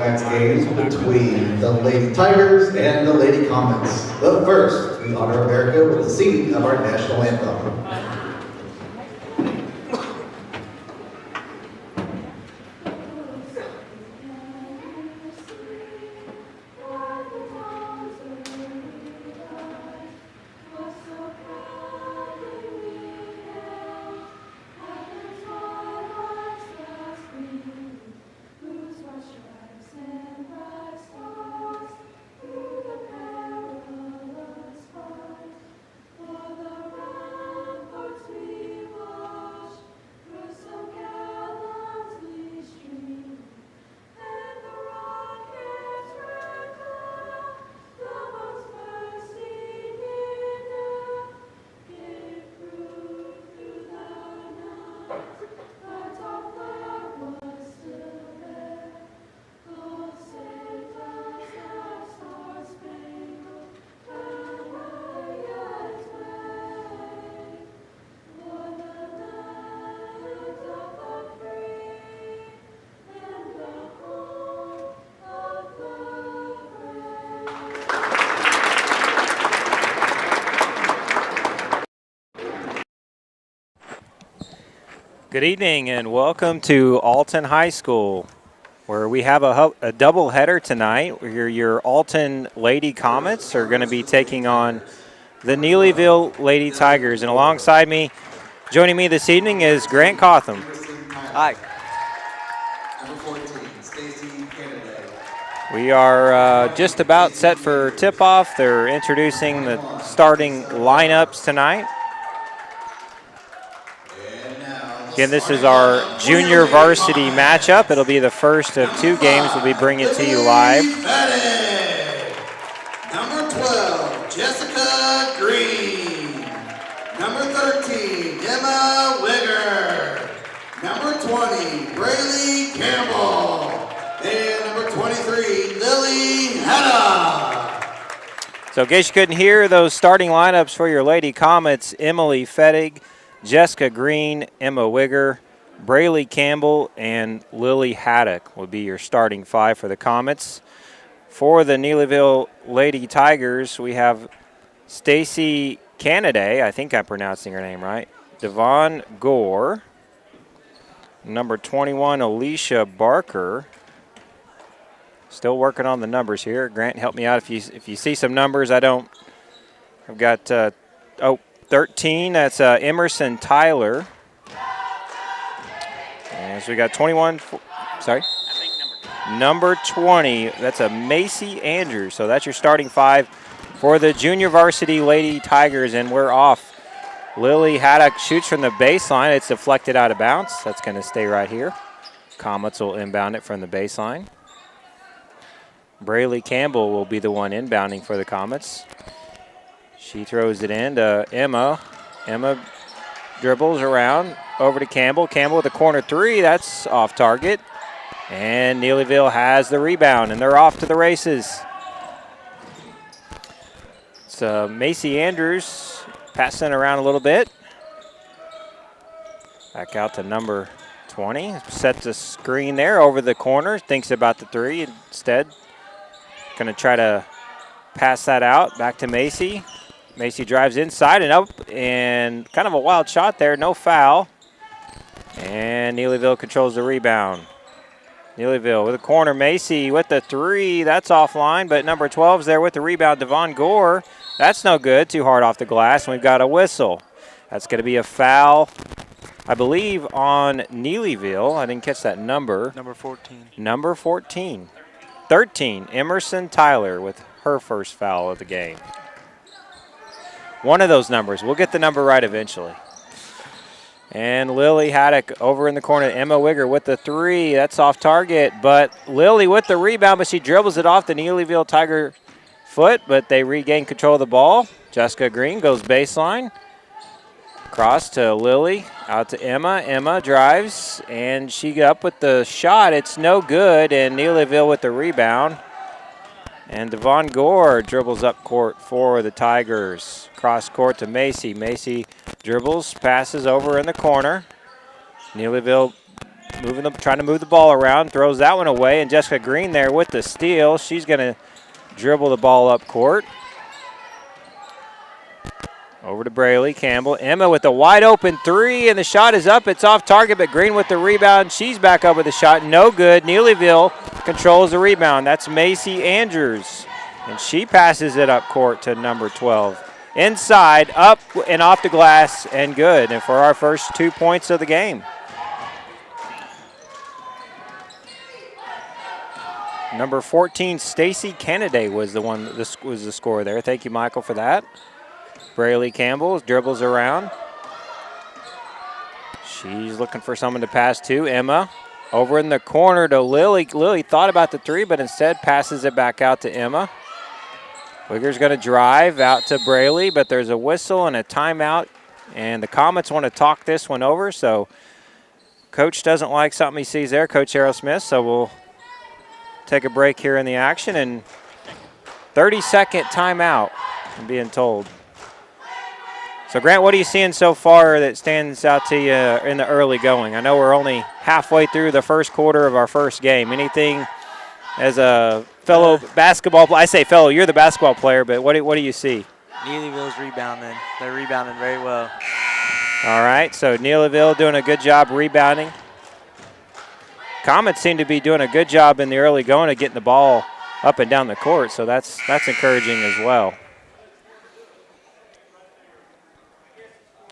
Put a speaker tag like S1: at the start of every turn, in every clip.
S1: tonight's games between the Lady Tigers and the Lady Comets. But first, we honor America with the singing of our national anthem.
S2: Good evening and welcome to Alton High School, where we have a double header tonight. Where your Alton Lady Comets are going to be taking on the Neelyville Lady Tigers. And alongside me, joining me this evening is Grant Cotham.
S3: Hi.
S2: We are just about set for tip-off. They're introducing the starting lineups tonight. Again, this is our junior varsity matchup. It'll be the first of two games we'll be bringing to you live.
S4: Number 12, Jessica Green. Number 13, Emma Wigger. Number 20, Braylee Campbell. And number 23, Lily Hedda.
S2: So in case you couldn't hear, those starting lineups for your Lady Comets: Emily Fettig, Jessica Green, Emma Wigger, Braylee Campbell, and Lily Haddock will be your starting five for the Comets. For the Neelyville Lady Tigers, we have Stacy Canaday, I think I'm pronouncing her name right, Devon Gore, number 21, Alicia Barker. Still working on the numbers here. Grant, help me out if you see some numbers. I've got 13, that's Emerson Tyler. And so we got 21, sorry? Number 20, that's a Macy Andrews. So that's your starting five for the junior varsity Lady Tigers, and we're off. Lily Haddock shoots from the baseline. It's deflected out of bounds. That's going to stay right here. Comets will inbound it from the baseline. Braylee Campbell will be the one inbounding for the Comets. She throws it in to Emma. Emma dribbles around over to Campbell. Campbell with a corner three. That's off target. And Neelyville has the rebound, and they're off to the races. It's Macy Andrews passing around a little bit. Back out to number 20. Sets a screen there over the corner. Thinks about the three instead. Going to try to pass that out. Back to Macy. Macy drives inside and up, and kind of a wild shot there. No foul. And Neelyville controls the rebound. Neelyville with a corner. Macy with the three. That's offline, but number 12's there with the rebound. Devon Gore. That's no good. Too hard off the glass, and we've got a whistle. That's going to be a foul, I believe, on Neelyville. I didn't catch that number.
S3: Number 14.
S2: Number 14. 13, Emerson Tyler with her first foul of the game. One of those numbers. We'll get the number right eventually. And Lily Haddock over in the corner. Emma Wigger with the three. That's off target, but Lily with the rebound, but she dribbles it off the Neelyville Tiger foot, but they regain control of the ball. Jessica Green goes baseline. Cross to Lily, out to Emma. Emma drives, and she got up with the shot. It's no good, and Neelyville with the rebound. And Devon Gore dribbles up court for the Tigers. Cross court to Macy. Macy dribbles, passes over in the corner. Neelyville trying to move the ball around, throws that one away, and Jessica Green there with the steal. She's going to dribble the ball up court. Over to Braley Campbell. Emma with a wide open three, and the shot is up. It's off target, but Green with the rebound. She's back up with the shot. No good. Neelyville controls the rebound. That's Macy Andrews, and she passes it up court to number 12. Inside, up and off the glass, and good. And for our first 2 points of the game. Number 14, Stacy Kennedy was the scorer there. Thank you, Michael, for that. Braley Campbell dribbles around. She's looking for someone to pass to. Emma over in the corner to Lily. Lily thought about the three, but instead passes it back out to Emma. Wigger's going to drive out to Braley, but there's a whistle and a timeout, and the Comets want to talk this one over, so Coach doesn't like something he sees there, Coach Errol Smith, so we'll take a break here in the action, and 30-second timeout, I'm being told. So, Grant, what are you seeing so far that stands out to you in the early going? I know we're only halfway through the first quarter of our first game. Anything as a fellow basketball player? I say fellow, you're the basketball player, but what do you see?
S3: Neelyville's rebounding. They're rebounding very well.
S2: All right, so Neelyville doing a good job rebounding. Comets seem to be doing a good job in the early going of getting the ball up and down the court, so that's encouraging as well.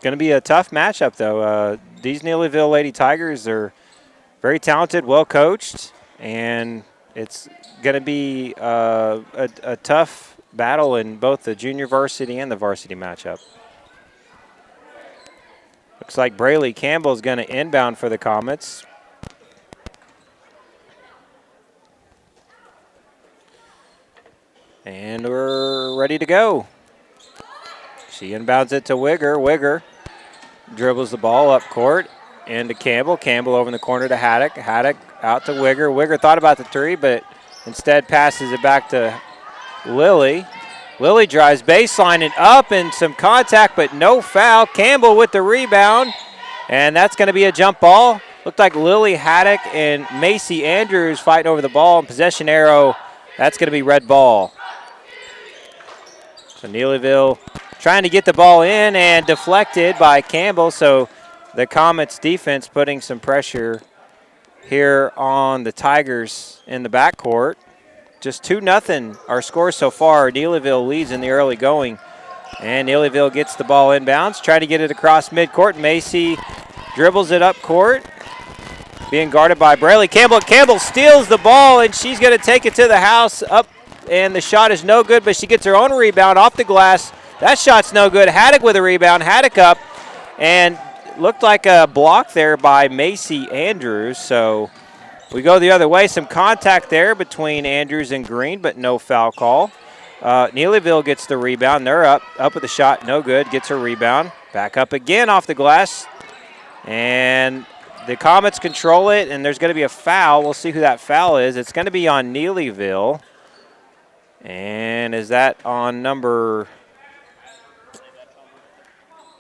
S2: Going to be a tough matchup, though. These Neelyville Lady Tigers are very talented, well coached, and it's going to be a tough battle in both the junior varsity and the varsity matchup. Looks like Braley Campbell is going to inbound for the Comets. And we're ready to go. She inbounds it to Wigger. Wigger dribbles the ball up court into Campbell. Campbell over in the corner to Haddock. Haddock out to Wigger. Wigger thought about the three, but instead passes it back to Lily. Lily drives baseline and up, and some contact, but no foul. Campbell with the rebound, and that's going to be a jump ball. Looked like Lily Haddock and Macy Andrews fighting over the ball, and possession arrow, that's going to be red ball. So Neelyville trying to get the ball in and deflected by Campbell, so the Comets defense putting some pressure here on the Tigers in the backcourt. Just 2-0 our score so far. Neelyville leads in the early going, and Neelyville gets the ball inbounds, trying to get it across midcourt. Macy dribbles it up court, being guarded by Braley Campbell. Campbell steals the ball, and she's going to take it to the house up, and the shot is no good, but she gets her own rebound off the glass. That shot's no good. Haddock with a rebound. Haddock up, and looked like a block there by Macy Andrews. So we go the other way. Some contact there between Andrews and Green, but no foul call. Neelyville gets the rebound. They're up with the shot. No good. Gets her rebound. Back up again off the glass. And the Comets control it, and there's going to be a foul. We'll see who that foul is. It's going to be on Neelyville. And is that on number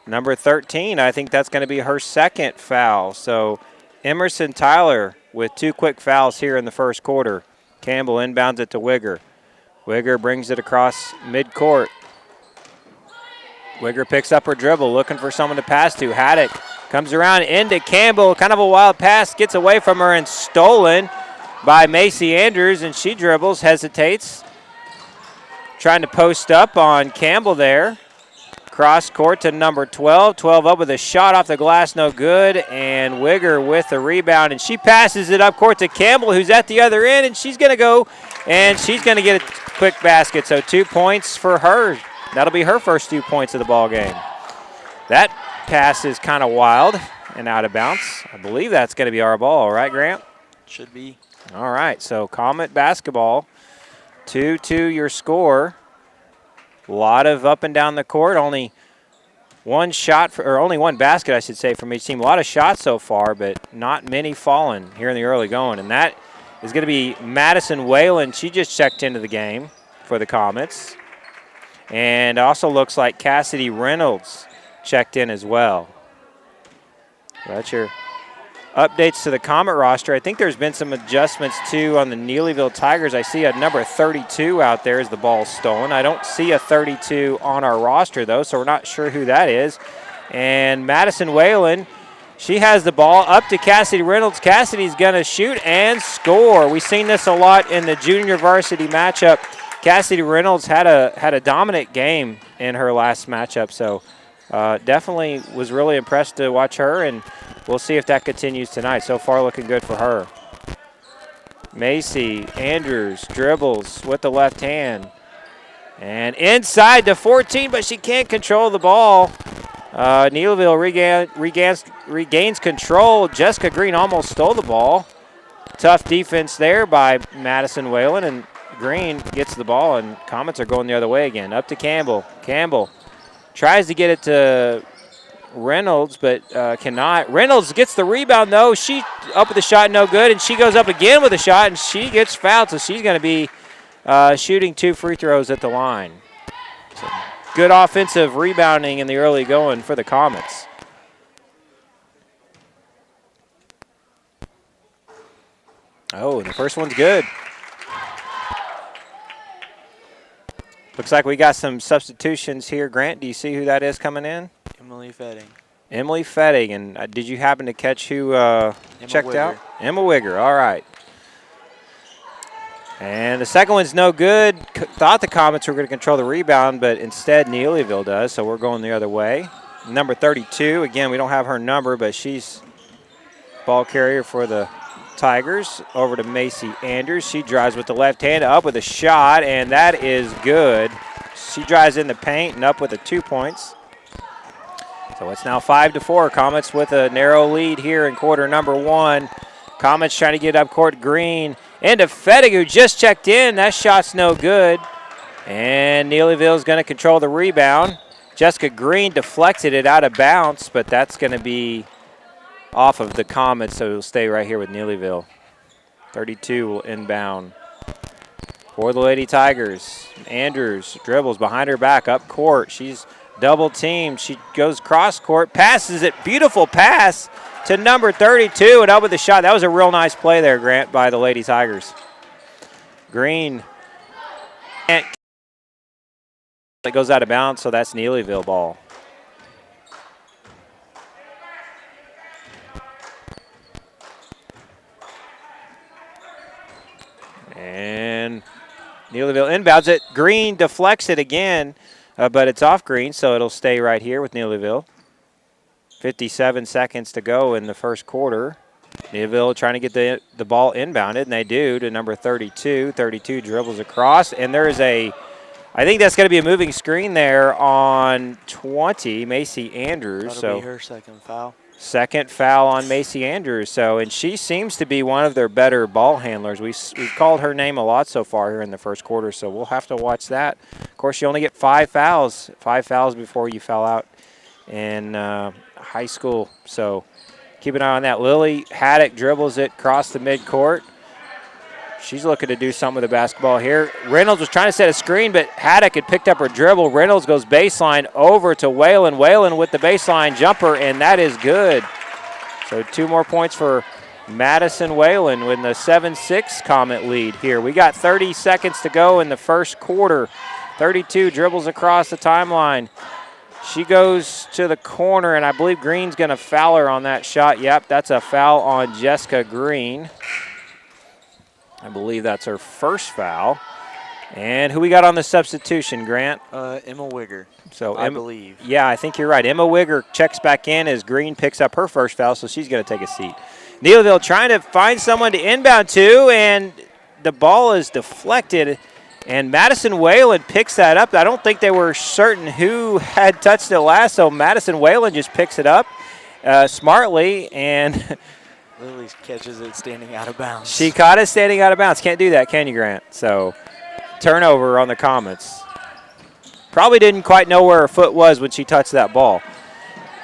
S2: 13? I think that's going to be her second foul. So Emerson Tyler with 2 quick fouls here in the first quarter. Campbell inbounds it to Wigger. Wigger brings it across midcourt. Wigger picks up her dribble, looking for someone to pass to. Haddock comes around into Campbell. Kind of a wild pass, gets away from her and stolen by Macy Andrews, and she dribbles, hesitates. Trying to post up on Campbell there. Cross court to number 12. 12 up with a shot off the glass, no good. And Wigger with the rebound, and she passes it up court to Campbell, who's at the other end, and she's going to go, and she's going to get a quick basket. So 2 points for her. That'll be her first 2 points of the ball game. That pass is kind of wild and out of bounds. I believe that's going to be our ball, right, Grant?
S3: Should be.
S2: All right, so Comet basketball, 2-2 your score. A lot of up and down the court. Only one basket, I should say, from each team. A lot of shots so far, but not many falling here in the early going. And that is going to be Madison Whalen. She just checked into the game for the Comets. And also looks like Cassidy Reynolds checked in as well. That's your updates to the Comet roster. I think there's been some adjustments too on the Neelyville Tigers. I see a number 32 out there as the ball's stolen. I don't see a 32 on our roster though, so we're not sure who that is. And Madison Whalen, she has the ball up to Cassidy Reynolds. Cassidy's gonna shoot and score. We've seen this a lot in the junior varsity matchup. Cassidy Reynolds had a dominant game in her last matchup, so definitely was really impressed to watch her, and we'll see if that continues tonight. So far looking good for her. Macy Andrews dribbles with the left hand. And inside to 14, but she can't control the ball. Neelyville regains control. Jessica Green almost stole the ball. Tough defense there by Madison Whalen, and Green gets the ball, and Comets are going the other way again. Up to Campbell. Campbell tries to get it to Reynolds, but cannot. Reynolds gets the rebound, though. She up with the shot, no good, and she goes up again with a shot, and she gets fouled, so she's going to be shooting 2 free throws at the line. So good offensive rebounding in the early going for the Comets. Oh, the first one's good. Looks like we got some substitutions here. Grant, do you see who that is coming in?
S3: Emily Fetting.
S2: Emily Fetting. And did you happen to catch who checked out? Emma Wigger. All right. And the second one's no good. Thought the Comets were going to control the rebound, but instead Neelyville does, so we're going the other way. Number 32. Again, we don't have her number, but she's ball carrier for the Tigers. Over to Macy Andrews. She drives with the left hand, up with a shot, and that is good. She drives in the paint and up with the 2 points. So it's now 5-4. Comets with a narrow lead here in quarter number 1. Comets trying to get up court. Green into Fettig, who just checked in. That shot's no good. And Neelyville's going to control the rebound. Jessica Green deflected it out of bounds, but that's going to be off of the Comets, so it'll stay right here with Neelyville. 32 will inbound for the Lady Tigers. Andrews dribbles behind her back up court. She's double teamed. She goes cross court, passes it. Beautiful pass to number 32 and up with the shot. That was a real nice play there, Grant, by the Lady Tigers. Green. It goes out of bounds, so that's Neelyville ball. And Neelyville inbounds it. Green deflects it again, but it's off Green, so it'll stay right here with Neelyville. 57 seconds to go in the first quarter. Neelyville trying to get the ball inbounded, and they do to number 32. 32 dribbles across, and there is I think that's going to be a moving screen there on 20, Macy Andrews.
S3: That'll be her second foul.
S2: Second foul on Macy Andrews. And she seems to be one of their better ball handlers. We've called her name a lot so far here in the first quarter, so we'll have to watch that. Of course, you only get 5 fouls. 5 fouls before you foul out in high school. So keep an eye on that. Lily Haddock dribbles it across the midcourt. She's looking to do something with the basketball here. Reynolds was trying to set a screen, but Haddock had picked up her dribble. Reynolds goes baseline over to Whalen. Whalen with the baseline jumper, and that is good. So 2 more points for Madison Whalen with the 7-6 Comet lead here. We got 30 seconds to go in the first quarter. 32 dribbles across the timeline. She goes to the corner, and I believe Green's going to foul her on that shot. Yep, that's a foul on Jessica Green. I believe that's her first foul. And who we got on the substitution, Grant?
S3: Emma Wigger,
S2: so
S3: I believe.
S2: Yeah, I think you're right. Emma Wigger checks back in as Green picks up her first foul, so she's going to take a seat. Neelyville trying to find someone to inbound to, and the ball is deflected. And Madison Whalen picks that up. I don't think they were certain who had touched it last, so Madison Whalen just picks it up smartly, and
S3: Lily catches it standing out of bounds.
S2: She caught it standing out of bounds. Can't do that, can you, Grant? So turnover on the Comets. Probably didn't quite know where her foot was when she touched that ball.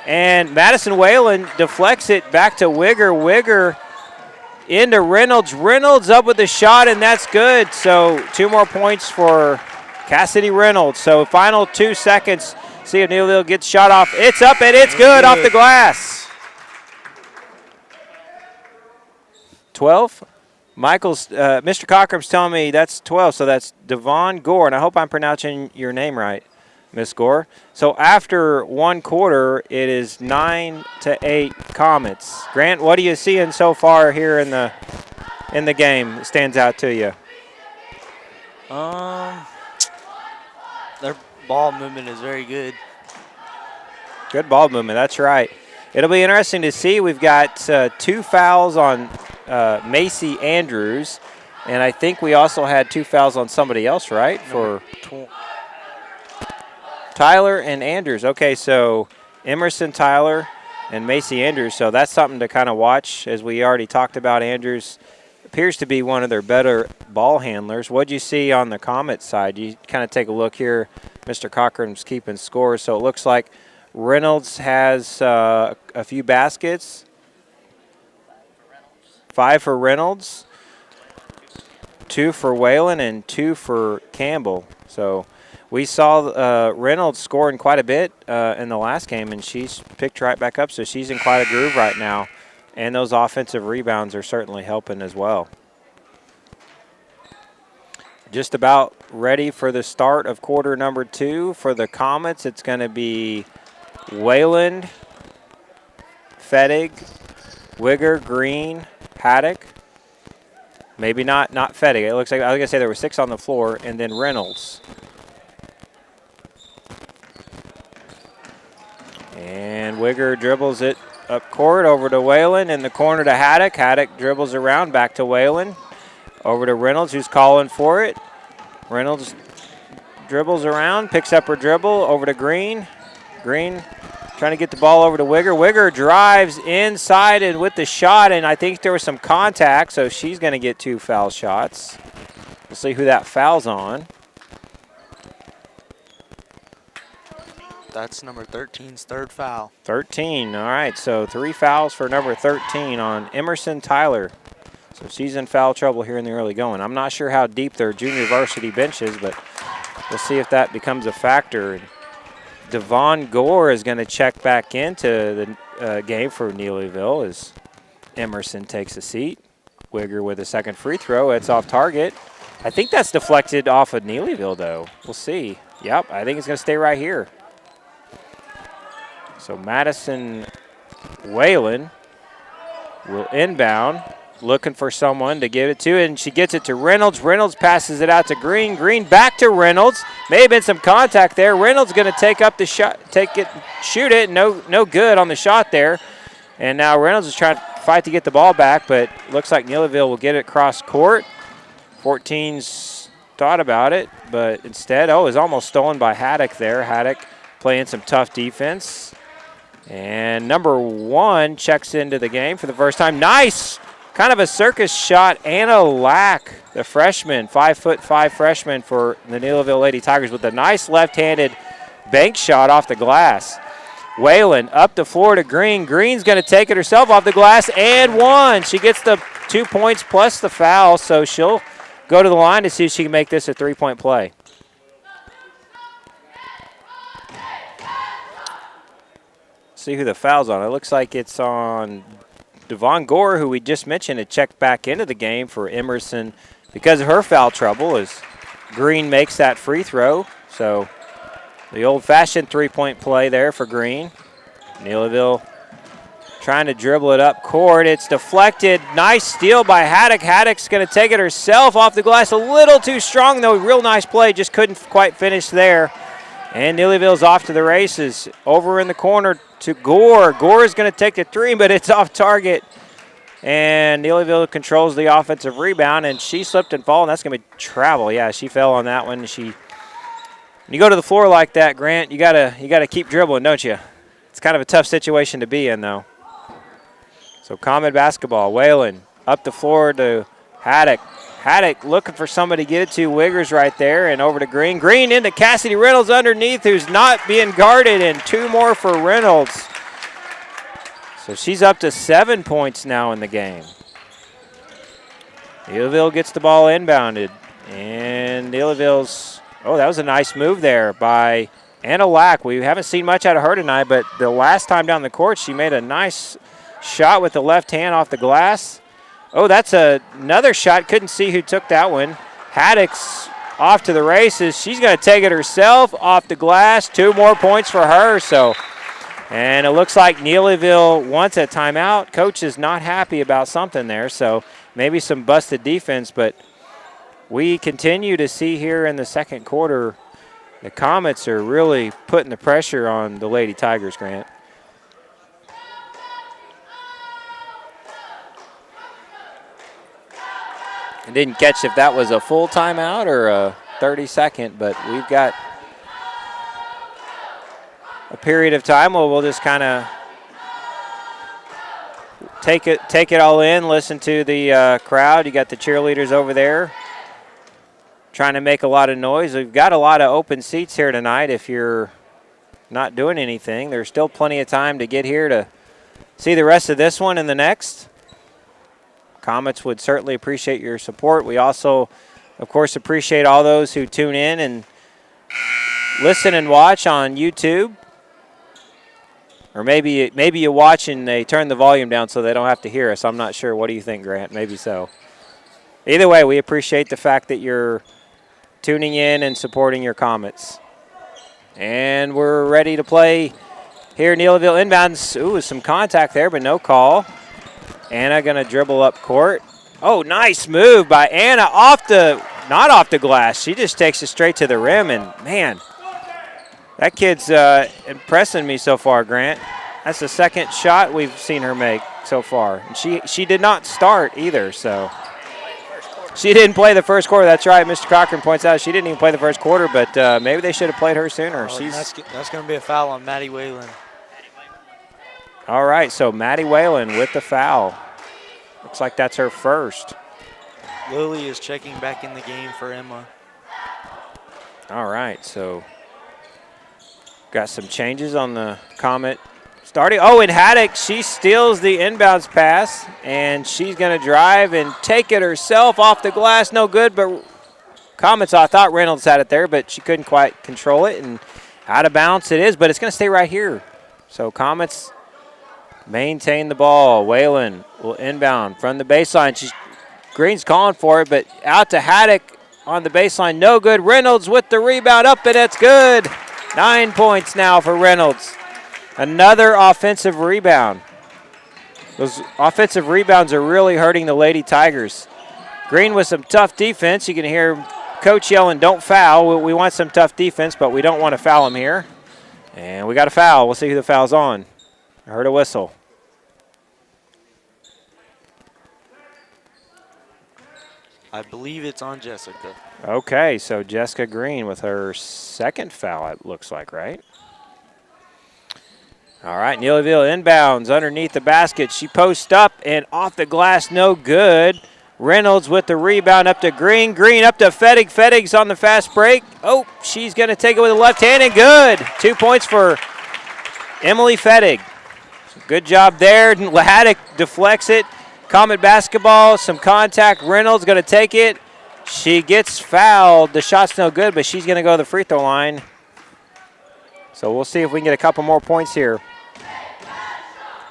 S2: And Madison Whalen deflects it back to Wigger. Wigger into Reynolds. Reynolds up with the shot, and that's good. So 2 more points for Cassidy Reynolds. So final 2 seconds. See if Neelyville gets shot off. It's up, and it's good off the glass. 12? Mr. Cockrum's telling me that's 12, so that's Devon Gore, and I hope I'm pronouncing your name right, Miss Gore. So after 1 quarter, it is 9-8 Comets. Grant, what are you seeing so far here in the game that stands out to you?
S3: Their ball movement is very good.
S2: Good ball movement, that's right. It'll be interesting to see. We've got 2 fouls on Macy Andrews, and I think we also had 2 fouls on somebody else, right? For Tyler and Andrews. Okay, so Emerson, Tyler, and Macy Andrews. So that's something to kind of watch. As we already talked about, Andrews appears to be one of their better ball handlers. What'd you see on the Comets side? You kind of take a look here. Mr. Cochran's keeping scores, so it looks like Reynolds has a few baskets. 5 for Reynolds, 2 for Whalen, and 2 for Campbell. So we saw Reynolds scoring quite a bit in the last game, and she's picked right back up, so she's in quite a groove right now. And those offensive rebounds are certainly helping as well. Just about ready for the start of quarter number 2. For the Comets, it's going to be Wayland, Fettig, Wigger, Green, Haddock. Maybe not Fettig. It looks like, I was going to say there were 6 on the floor, and then Reynolds. And Wigger dribbles it up court over to Whalen, in the corner to Haddock. Haddock dribbles around back to Whalen. Over to Reynolds, who's calling for it. Reynolds dribbles around, picks up her dribble, over to Green. Green trying to get the ball over to Wigger. Wigger drives inside and with the shot, and I think there was some contact, so she's going to get 2 foul shots. We'll see who that foul's on.
S3: That's number 13's 3rd foul.
S2: 13, all right, so 3 fouls for number 13 on Emerson Tyler. So she's in foul trouble here in the early going. I'm not sure how deep their junior varsity bench is, but we'll see if that becomes a factor. Devon Gore is going to check back into the game for Neelyville as Emerson takes a seat. Wigger with a second free throw. It's off target. I think that's deflected off of Neelyville, though. We'll see. Yep, I think it's going to stay right here. So Madison Whalen will inbound, looking for someone to give it to, and she gets it to Reynolds. Reynolds passes it out to Green. Green back to Reynolds. May have been some contact there. Reynolds going to take up the shot, shoot it. No good on the shot there. And now Reynolds is trying to fight to get the ball back, but looks like Neelyville will get it across court. 14's thought about it, but instead, it was almost stolen by Haddock there. Haddock playing some tough defense. And number 1 checks into the game for the first time. Nice! Kind of a circus shot. Anna Lack, the freshman, 5'5" freshman for the Neelyville Lady Tigers with a nice left-handed bank shot off the glass. Whalen up the floor to Green. Green's going to take it herself off the glass and 1. She gets the 2 points plus the foul, so she'll go to the line to see if she can make this a 3-point play. See who the foul's on. It looks like it's on Devon Gore, who we just mentioned, had checked back into the game for Emerson because of her foul trouble as Green makes that free throw. So the old-fashioned 3-point play there for Green. Neelyville trying to dribble it up court. It's deflected. Nice steal by Haddock. Haddock's going to take it herself off the glass. A little too strong, though. Real nice play. Just couldn't quite finish there. And Neelyville's off to the races. Over in the corner to Gore. Gore is going to take the 3, but it's off target. And Neelyville controls the offensive rebound, and she slipped and fell, and that's going to be travel. Yeah, she fell on that one. When you go to the floor like that, Grant, you gotta keep dribbling, don't you? It's kind of a tough situation to be in, though. So Comet basketball. Whalen up the floor to Haddock. Haddock looking for somebody to get it to. Wiggers right there, and over to Green. Green into Cassidy Reynolds underneath, who's not being guarded, and 2 more for Reynolds. So she's up to 7 points now in the game. Neelyville gets the ball inbounded, and Neelyville's, that was a nice move there by Anna Lack. We haven't seen much out of her tonight, but the last time down the court, she made a nice shot with the left hand off the glass. Oh, that's another shot. Couldn't see who took that one. Haddock's off to the races. She's going to take it herself off the glass. 2 more points for her. And it looks like Neelyville wants a timeout. Coach is not happy about something there, so maybe some busted defense. But we continue to see here in the second quarter, the Comets are really putting the pressure on the Lady Tigers, Grant. I didn't catch if that was a full timeout or a 30-second, but we've got a period of time where we'll just kind of take it all in, listen to the crowd. You got the cheerleaders over there trying to make a lot of noise. We've got a lot of open seats here tonight. If you're not doing anything, there's still plenty of time to get here to see the rest of this one and the next. Comets would certainly appreciate your support. We also, of course, appreciate all those who tune in and listen and watch on YouTube. Or maybe you watch and they turn the volume down so they don't have to hear us. I'm not sure. What do you think, Grant? Maybe so. Either way, we appreciate the fact that you're tuning in and supporting your Comets. And we're ready to play here. Neelyville inbounds. Ooh, some contact there, but no call. Anna going to dribble up court. Oh, nice move by Anna. Not off the glass. She just takes it straight to the rim. And, man, that kid's impressing me so far, Grant. That's the second shot we've seen her make so far. And she did not start either, so. She didn't play the first quarter. That's right. Mr. Cochran points out she didn't even play the first quarter, but maybe they should have played her sooner.
S3: That's going to be a foul on Maddie Whalen.
S2: All right, so Maddie Whalen with the foul. Looks like that's her first.
S3: Lily is checking back in the game for Emma.
S2: All right, so got some changes on the Comet starting. Oh, and Haddock, she steals the inbounds pass, and she's going to drive and take it herself off the glass. No good, but Comets, I thought Reynolds had it there, but she couldn't quite control it, and out of bounds it is, but it's going to stay right here. So Comets maintain the ball. Whalen will inbound from the baseline. Green's calling for it, but out to Haddock on the baseline. No good. Reynolds with the rebound up, and it's good. 9 points now for Reynolds. Another offensive rebound. Those offensive rebounds are really hurting the Lady Tigers. Green with some tough defense. You can hear Coach yelling, don't foul. We want some tough defense, but we don't want to foul him here. And we got a foul. We'll see who the foul's on. I heard a whistle.
S3: I believe it's on Jessica.
S2: Okay, so Jessica Green with her second foul, it looks like, right? All right, Neelyville inbounds underneath the basket. She posts up and off the glass, no good. Reynolds with the rebound up to Green. Green up to Fettig. Fettig's on the fast break. Oh, she's going to take it with the left hand and good. 2 points for Emily Fettig. Good job there. Haddock deflects it. Comet basketball, some contact. Reynolds going to take it. She gets fouled. The shot's no good, but she's going to go to the free throw line. So we'll see if we can get a couple more points here.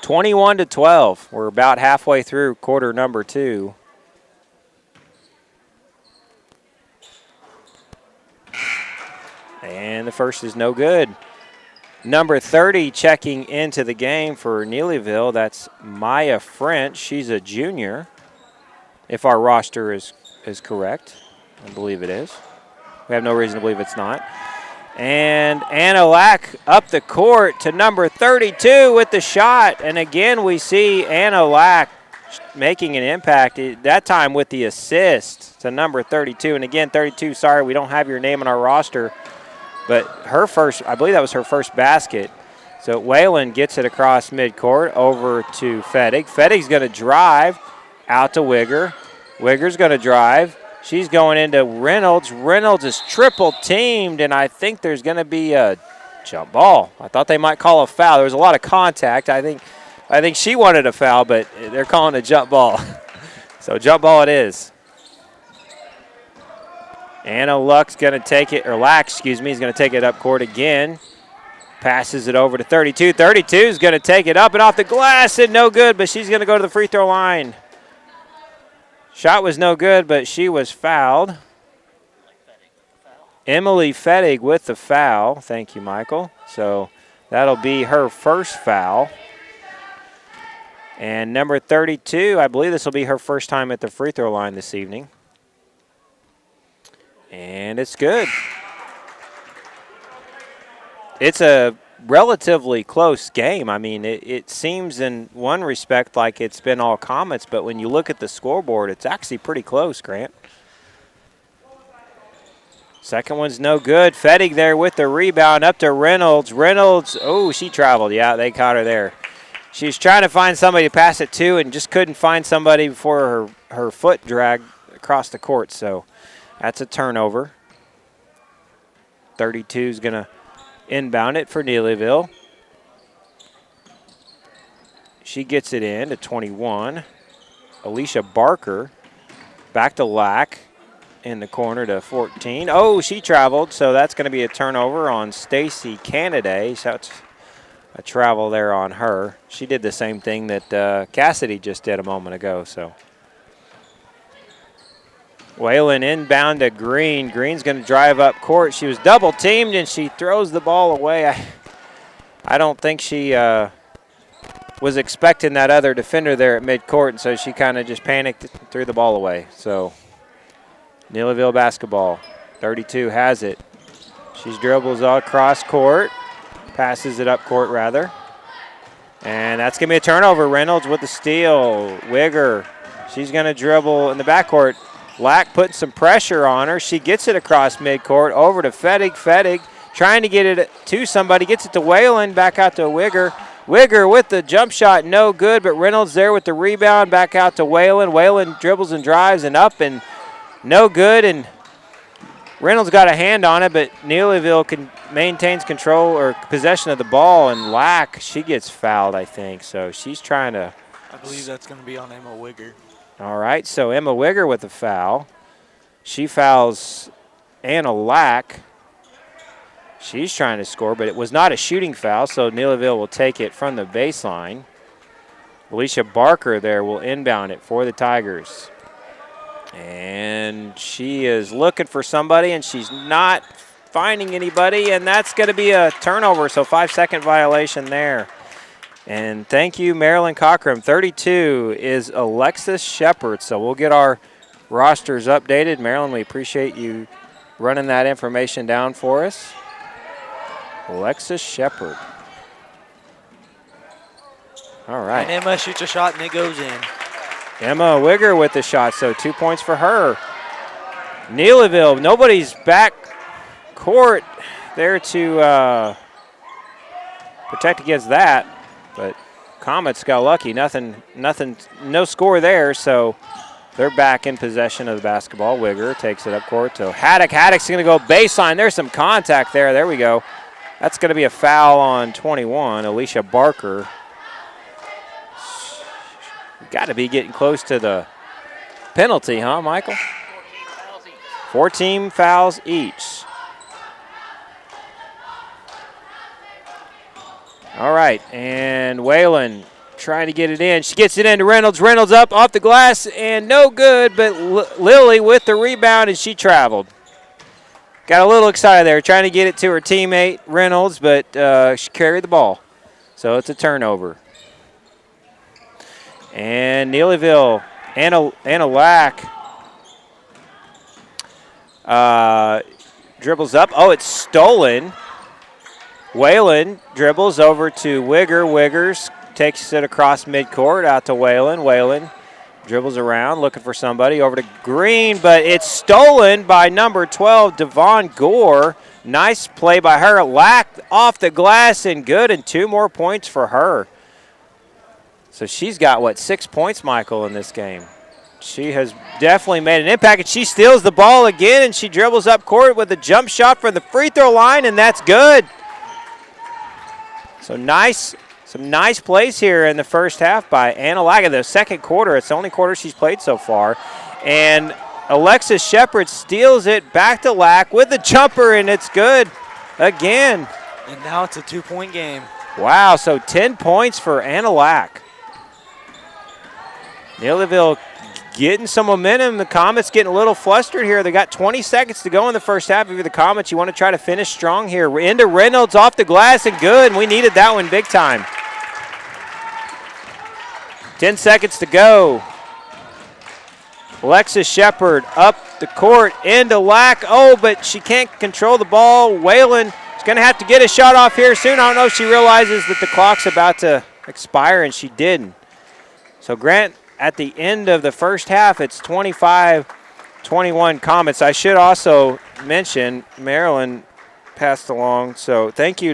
S2: 21-12. We're about halfway through quarter number 2. And the first is no good. Number 30 checking into the game for Neelyville. That's Maya French. She's a junior, if our roster is correct. I believe it is. We have no reason to believe it's not. And Anna Lack up the court to number 32 with the shot. And again, we see Anna Lack making an impact, that time with the assist to number 32. And again, 32, sorry, we don't have your name on our roster. But her first, I believe that was her first basket. So Whalen gets it across midcourt over to Fettig. Fettig's going to drive out to Wigger. Wigger's going to drive. She's going into Reynolds. Reynolds is triple teamed, and I think there's going to be a jump ball. I thought they might call a foul. There was a lot of contact. I think she wanted a foul, but they're calling a jump ball. So jump ball it is. Anna Luck's going to take it, or Lack, excuse me, is going to take it up court again. Passes it over to 32. 32 is going to take it up and off the glass and no good, but she's going to go to the free throw line. Shot was no good, but she was fouled. Emily Fettig with the foul. Thank you, Michael. So that'll be her first foul. And number 32, I believe this will be her first time at the free throw line this evening. And it's good. It's a relatively close game. I mean, it seems in one respect like it's been all Comets, but when you look at the scoreboard, it's actually pretty close, Grant. Second one's no good. Fettig there with the rebound up to Reynolds. Reynolds, oh, she traveled. Yeah, they caught her there. She's trying to find somebody to pass it to and just couldn't find somebody before her foot dragged across the court. So that's a turnover. 32 is going to inbound it for Neelyville. She gets it in to 21. Alicia Barker back to Lack in the corner to 14. Oh, she traveled, so that's going to be a turnover on Stacy Canaday. So it's a travel there on her. She did the same thing that Cassidy just did a moment ago. So Whalen inbound to Green. Green's going to drive up court. She was double teamed and she throws the ball away. I don't think she was expecting that other defender there at midcourt, and so she kind of just panicked and threw the ball away. So Neelyville basketball. 32 has it. She dribbles all across court. Passes it up court, rather. And that's going to be a turnover. Reynolds with the steal. Wigger. She's going to dribble in the backcourt. Lack putting some pressure on her. She gets it across midcourt. Over to Fettig. Fettig trying to get it to somebody. Gets it to Whalen. Back out to Wigger. Wigger with the jump shot. No good, but Reynolds there with the rebound. Back out to Whalen. Whalen dribbles and drives and up and no good. And Reynolds got a hand on it, but Neelyville maintains control or possession of the ball, and Lack, she gets fouled, I think. So she's trying to.
S3: I believe that's going to be on Emma Wigger.
S2: All right, so Emma Wigger with the foul. She fouls Anna Lack. She's trying to score, but it was not a shooting foul, so Neelyville will take it from the baseline. Alicia Barker there will inbound it for the Tigers. And she is looking for somebody, and she's not finding anybody, and that's going to be a turnover, so 5-second violation there. And thank you, Marilyn Cochran. 32 is Alexis Shepard, so we'll get our rosters updated. Marilyn, we appreciate you running that information down for us. Alexis Shepard. All right.
S3: And Emma shoots a shot, and it goes in.
S2: Emma Wigger with the shot, so 2 points for her. Neelyville, nobody's back court there to protect against that, but Comets got lucky. Nothing, no score there, so they're back in possession of the basketball. Wigger takes it up court to Haddock. Haddock's going to go baseline. There's some contact there. There we go. That's going to be a foul on 21, Alicia Barker. Got to be getting close to the penalty, huh, Michael? 14 fouls each. All right, and Whalen trying to get it in. She gets it into Reynolds. Reynolds up off the glass, and no good, but Lily with the rebound, and she traveled. Got a little excited there, trying to get it to her teammate, Reynolds, but she carried the ball. So it's a turnover. And Neelyville, Anna Lack dribbles up. Oh, it's stolen. Whalen dribbles over to Wigger. Wiggers takes it across midcourt out to Whalen. Whalen dribbles around looking for somebody over to Green, but it's stolen by number 12, Devon Gore. Nice play by her. Lack off the glass and good, and 2 more points for her. So she's got, 6 points, Michael, in this game. She has definitely made an impact, and she steals the ball again, and she dribbles up court with a jump shot from the free throw line, and that's good. So some nice plays here in the first half by Anna Lack. In the second quarter, it's the only quarter she's played so far. And Alexis Shepard steals it back to Lack with the jumper, and it's good again.
S3: And now it's a 2-point game.
S2: Wow, so 10 points for Anna Lack. Neelyville getting some momentum. The Comets getting a little flustered here. They got 20 seconds to go in the first half. If you're the Comets, you want to try to finish strong here. We're into Reynolds off the glass and good. And we needed that one big time. 10 seconds to go. Alexis Shepard up the court into Lack. Oh, but she can't control the ball. Whalen is going to have to get a shot off here soon. I don't know if she realizes that the clock's about to expire, and she didn't. So Grant, at the end of the first half, it's 25-21 Comets. I should also mention Maryland passed along. So thank you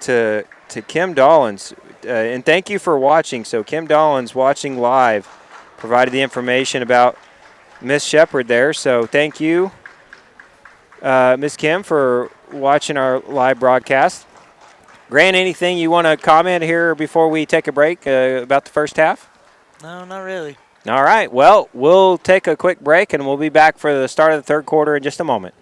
S2: to Kim Dollins. And thank you for watching. So Kim Dollins watching live provided the information about Miss Shepard there. So thank you, Miss Kim, for watching our live broadcast. Grant, anything you want to comment here before we take a break about the first half?
S3: No, not really.
S2: All right. Well, we'll take a quick break, and we'll be back for the start of the third quarter in just a moment.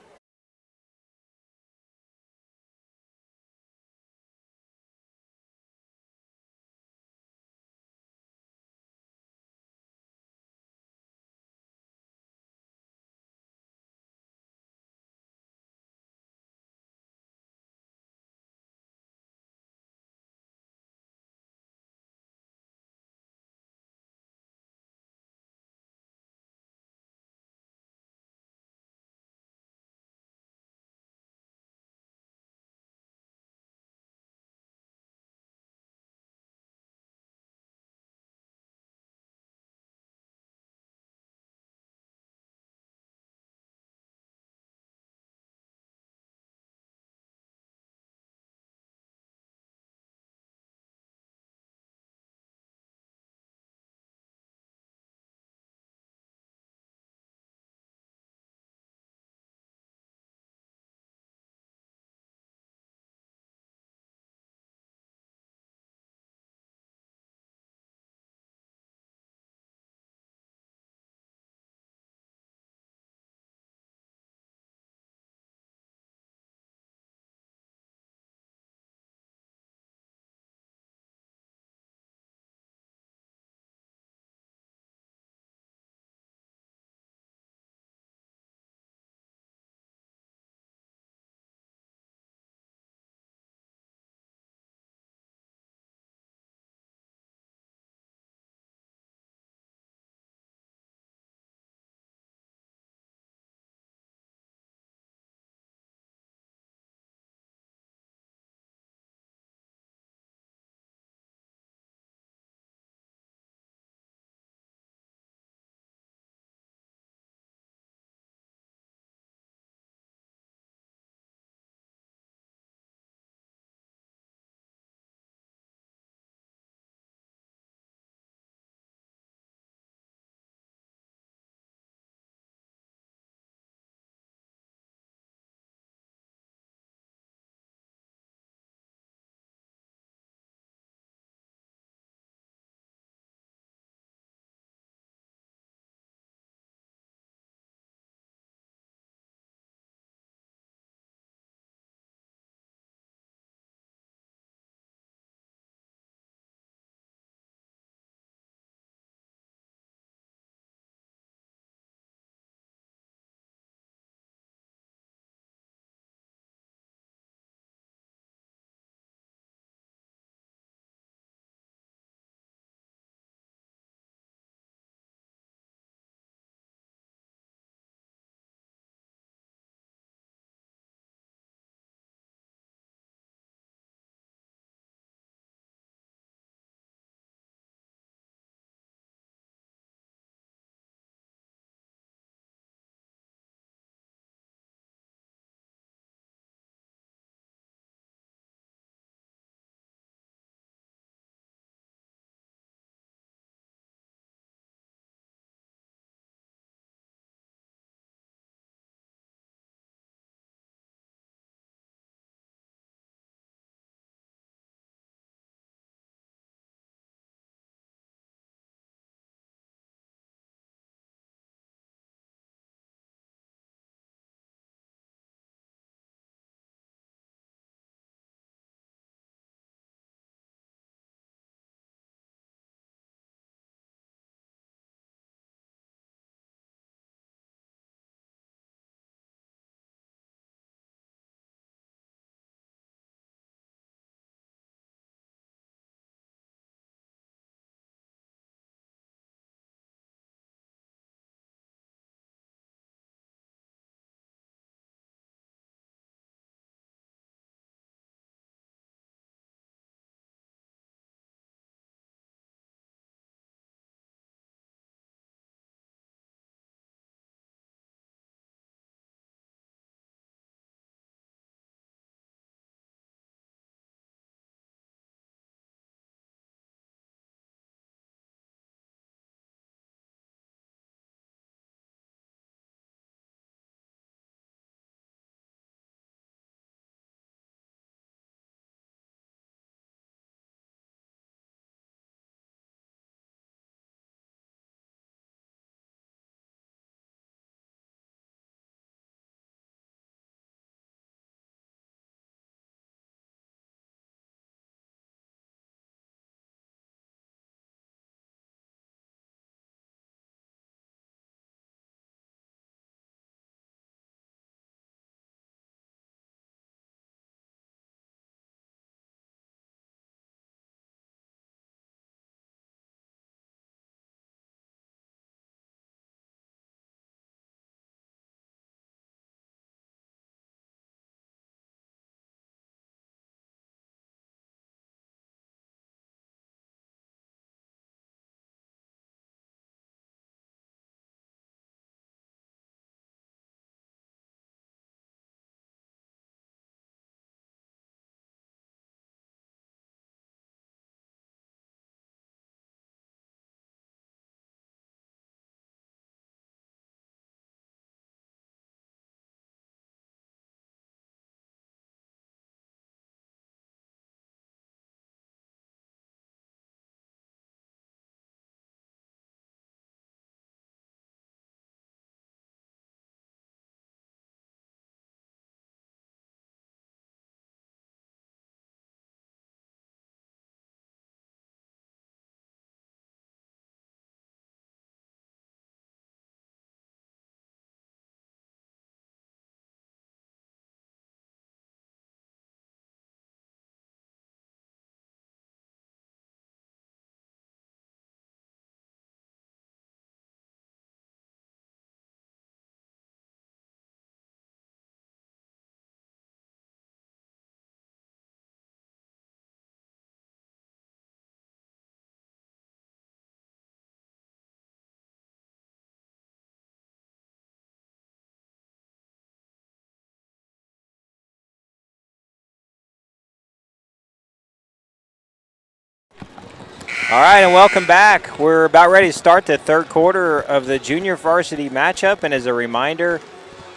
S2: All right, and welcome back. We're about ready to start the third quarter of the junior varsity matchup. And as a reminder,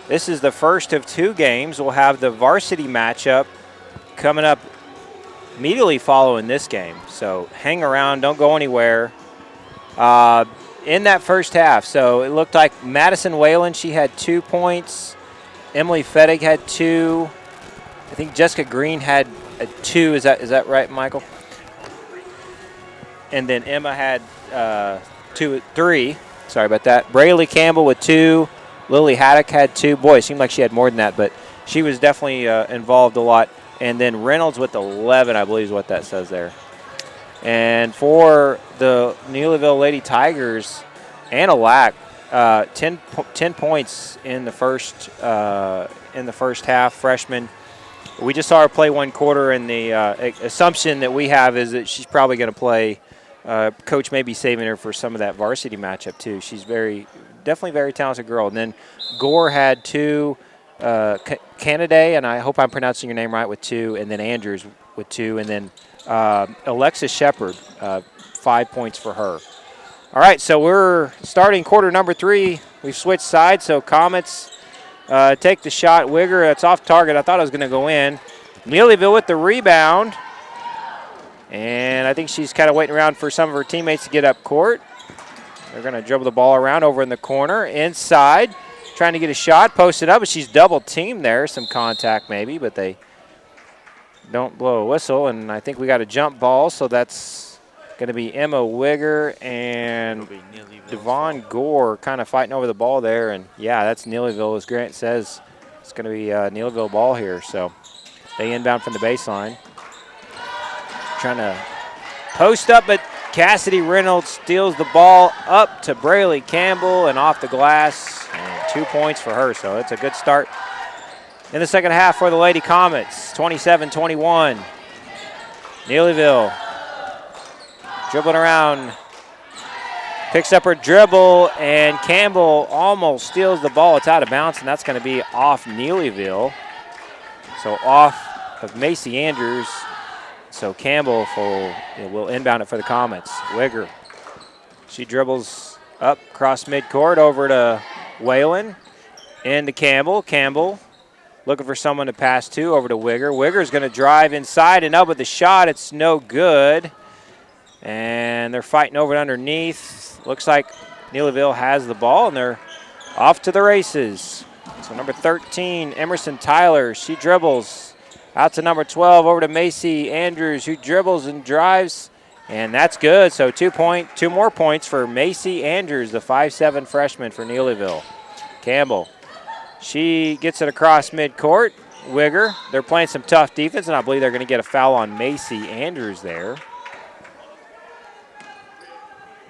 S2: this is the first of 2 games. We'll have the varsity matchup coming up immediately following this game. So hang around, don't go anywhere. In that first half, so it looked like Madison Whalen, she had 2 points. Emily Fettig had 2. I think Jessica Green had a 2. Is that right, Michael? And then Emma had 3. Sorry about that. Braylee Campbell with 2. Lily Haddock had 2. Boy, it seemed like she had more than that, but she was definitely involved a lot. And then Reynolds with 11, I believe is what that says there. And for the Neelyville Lady Tigers, Anna Lack, 10 points in the first half, freshman. We just saw her play 1 quarter, and the assumption that we have is that she's probably going to play. Coach may be saving her for some of that varsity matchup too. She's definitely very talented girl. And then Gore had 2, Canaday, and I hope I'm pronouncing your name right, with 2, and then Andrews with 2, and then Alexis Shepard, 5 points for her. All right, so we're starting quarter number 3. We've switched sides, so Comets take the shot. Wigger, it's off target. I thought it was going to go in. Neelyville with the rebound. And I think she's kind of waiting around for some of her teammates to get up court. They're going to dribble the ball around over in the corner. Inside, trying to get a shot, posted up, but she's double teamed there. Some contact maybe, but they don't blow a whistle. And I think we got a jump ball, so that's going to be Emma Wigger and Devon Gore kind of fighting over the ball there. And, yeah, that's Neelyville, as Grant says. It's going to be Neelyville ball here. So they inbound from the baseline. Trying to post up, but Cassidy Reynolds steals the ball up to Braylee Campbell and off the glass, and 2 points for her. So it's a good start in the second half for the Lady Comets, 27-21. Neelyville dribbling around, picks up her dribble, and Campbell almost steals the ball. It's out of bounds, and that's going to be off Neelyville. So off of Macy Andrews. So Campbell will inbound it for the Comets. Wigger, she dribbles up across midcourt over to Whalen. Into Campbell. Campbell looking for someone to pass to over to Wigger. Wigger's going to drive inside and up with the shot. It's no good. And they're fighting over it underneath. Looks like Neelyville has the ball, and they're off to the races. So number 13, Emerson Tyler, she dribbles. Out to number 12, over to Macy Andrews, who dribbles and drives, and that's good. So 2 more points for Macy Andrews, the 5'7" freshman for Neelyville. Campbell, she gets it across midcourt. Wigger, they're playing some tough defense, and I believe they're going to get a foul on Macy Andrews there.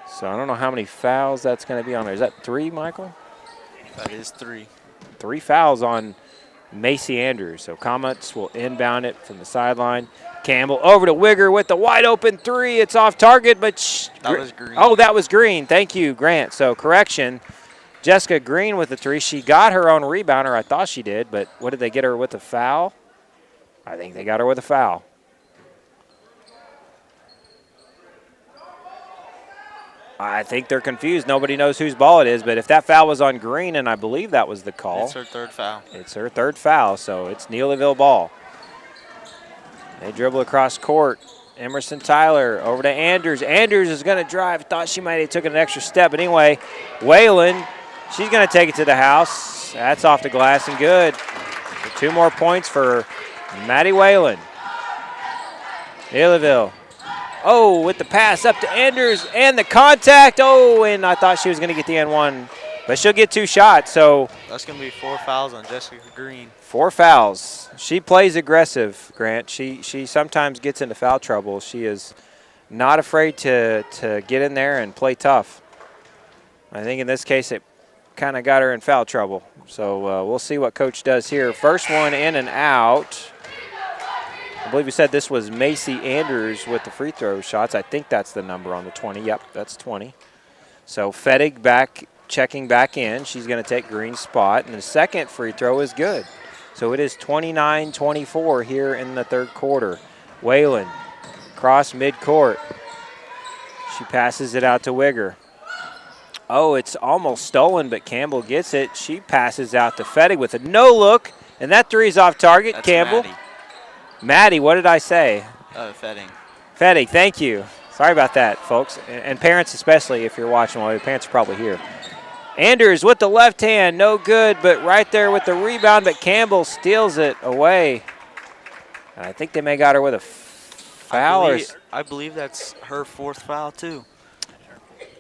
S2: So I don't know how many fouls that's going to be on there. Is that 3, Michael?
S3: That is 3.
S2: 3 fouls on Macy Andrews. So Comets will inbound it from the sideline. Campbell over to Wigger with the wide open 3. It's off target, but
S3: that was Green.
S2: Oh, that was Green. Thank you, Grant. So correction, Jessica Green with the 3. She got her own rebounder. I thought she did, but what did they get her with a foul? I think they got her with a foul. I think they're confused. Nobody knows whose ball it is, but if that foul was on Green, and I believe that was the call.
S3: It's her 3rd foul.
S2: It's her 3rd foul, so it's Neelyville ball. They dribble across court. Emerson Tyler over to Andrews. Andrews is going to drive. Thought she might have taken an extra step, but anyway, Whalen, she's going to take it to the house. That's off the glass and good. So 2 more points for Maddie Whalen. Neelyville. Oh, with the pass up to Andrews and the contact. Oh, and I thought she was going to get the N1, but she'll get 2 shots. So
S3: that's going to be 4 fouls on Jessica Green.
S2: 4 fouls. She plays aggressive, Grant. She sometimes gets into foul trouble. She is not afraid to get in there and play tough. I think in this case it kind of got her in foul trouble. So we'll see what Coach does here. First one in and out. I believe we said this was Macy Andrews with the free throw shots. I think that's the number on the 20. Yep, that's 20. So Fettig checking back in. She's going to take Green's spot, and the second free throw is good. So it is 29-24 here in the third quarter. Whalen, cross midcourt. She passes it out to Wigger. Oh, it's almost stolen, but Campbell gets it. She passes out to Fettig with a no-look, and that three's off target.
S3: That's
S2: Campbell. Maddie, what did I say?
S3: Fetting.
S2: Fettig, thank you. Sorry about that, folks, and parents especially if you're watching. Well, your parents are probably here. Anders with the left hand, no good, but right there with the rebound, but Campbell steals it away. And I think they may got her with a foul.
S3: I believe that's her 4th foul, too.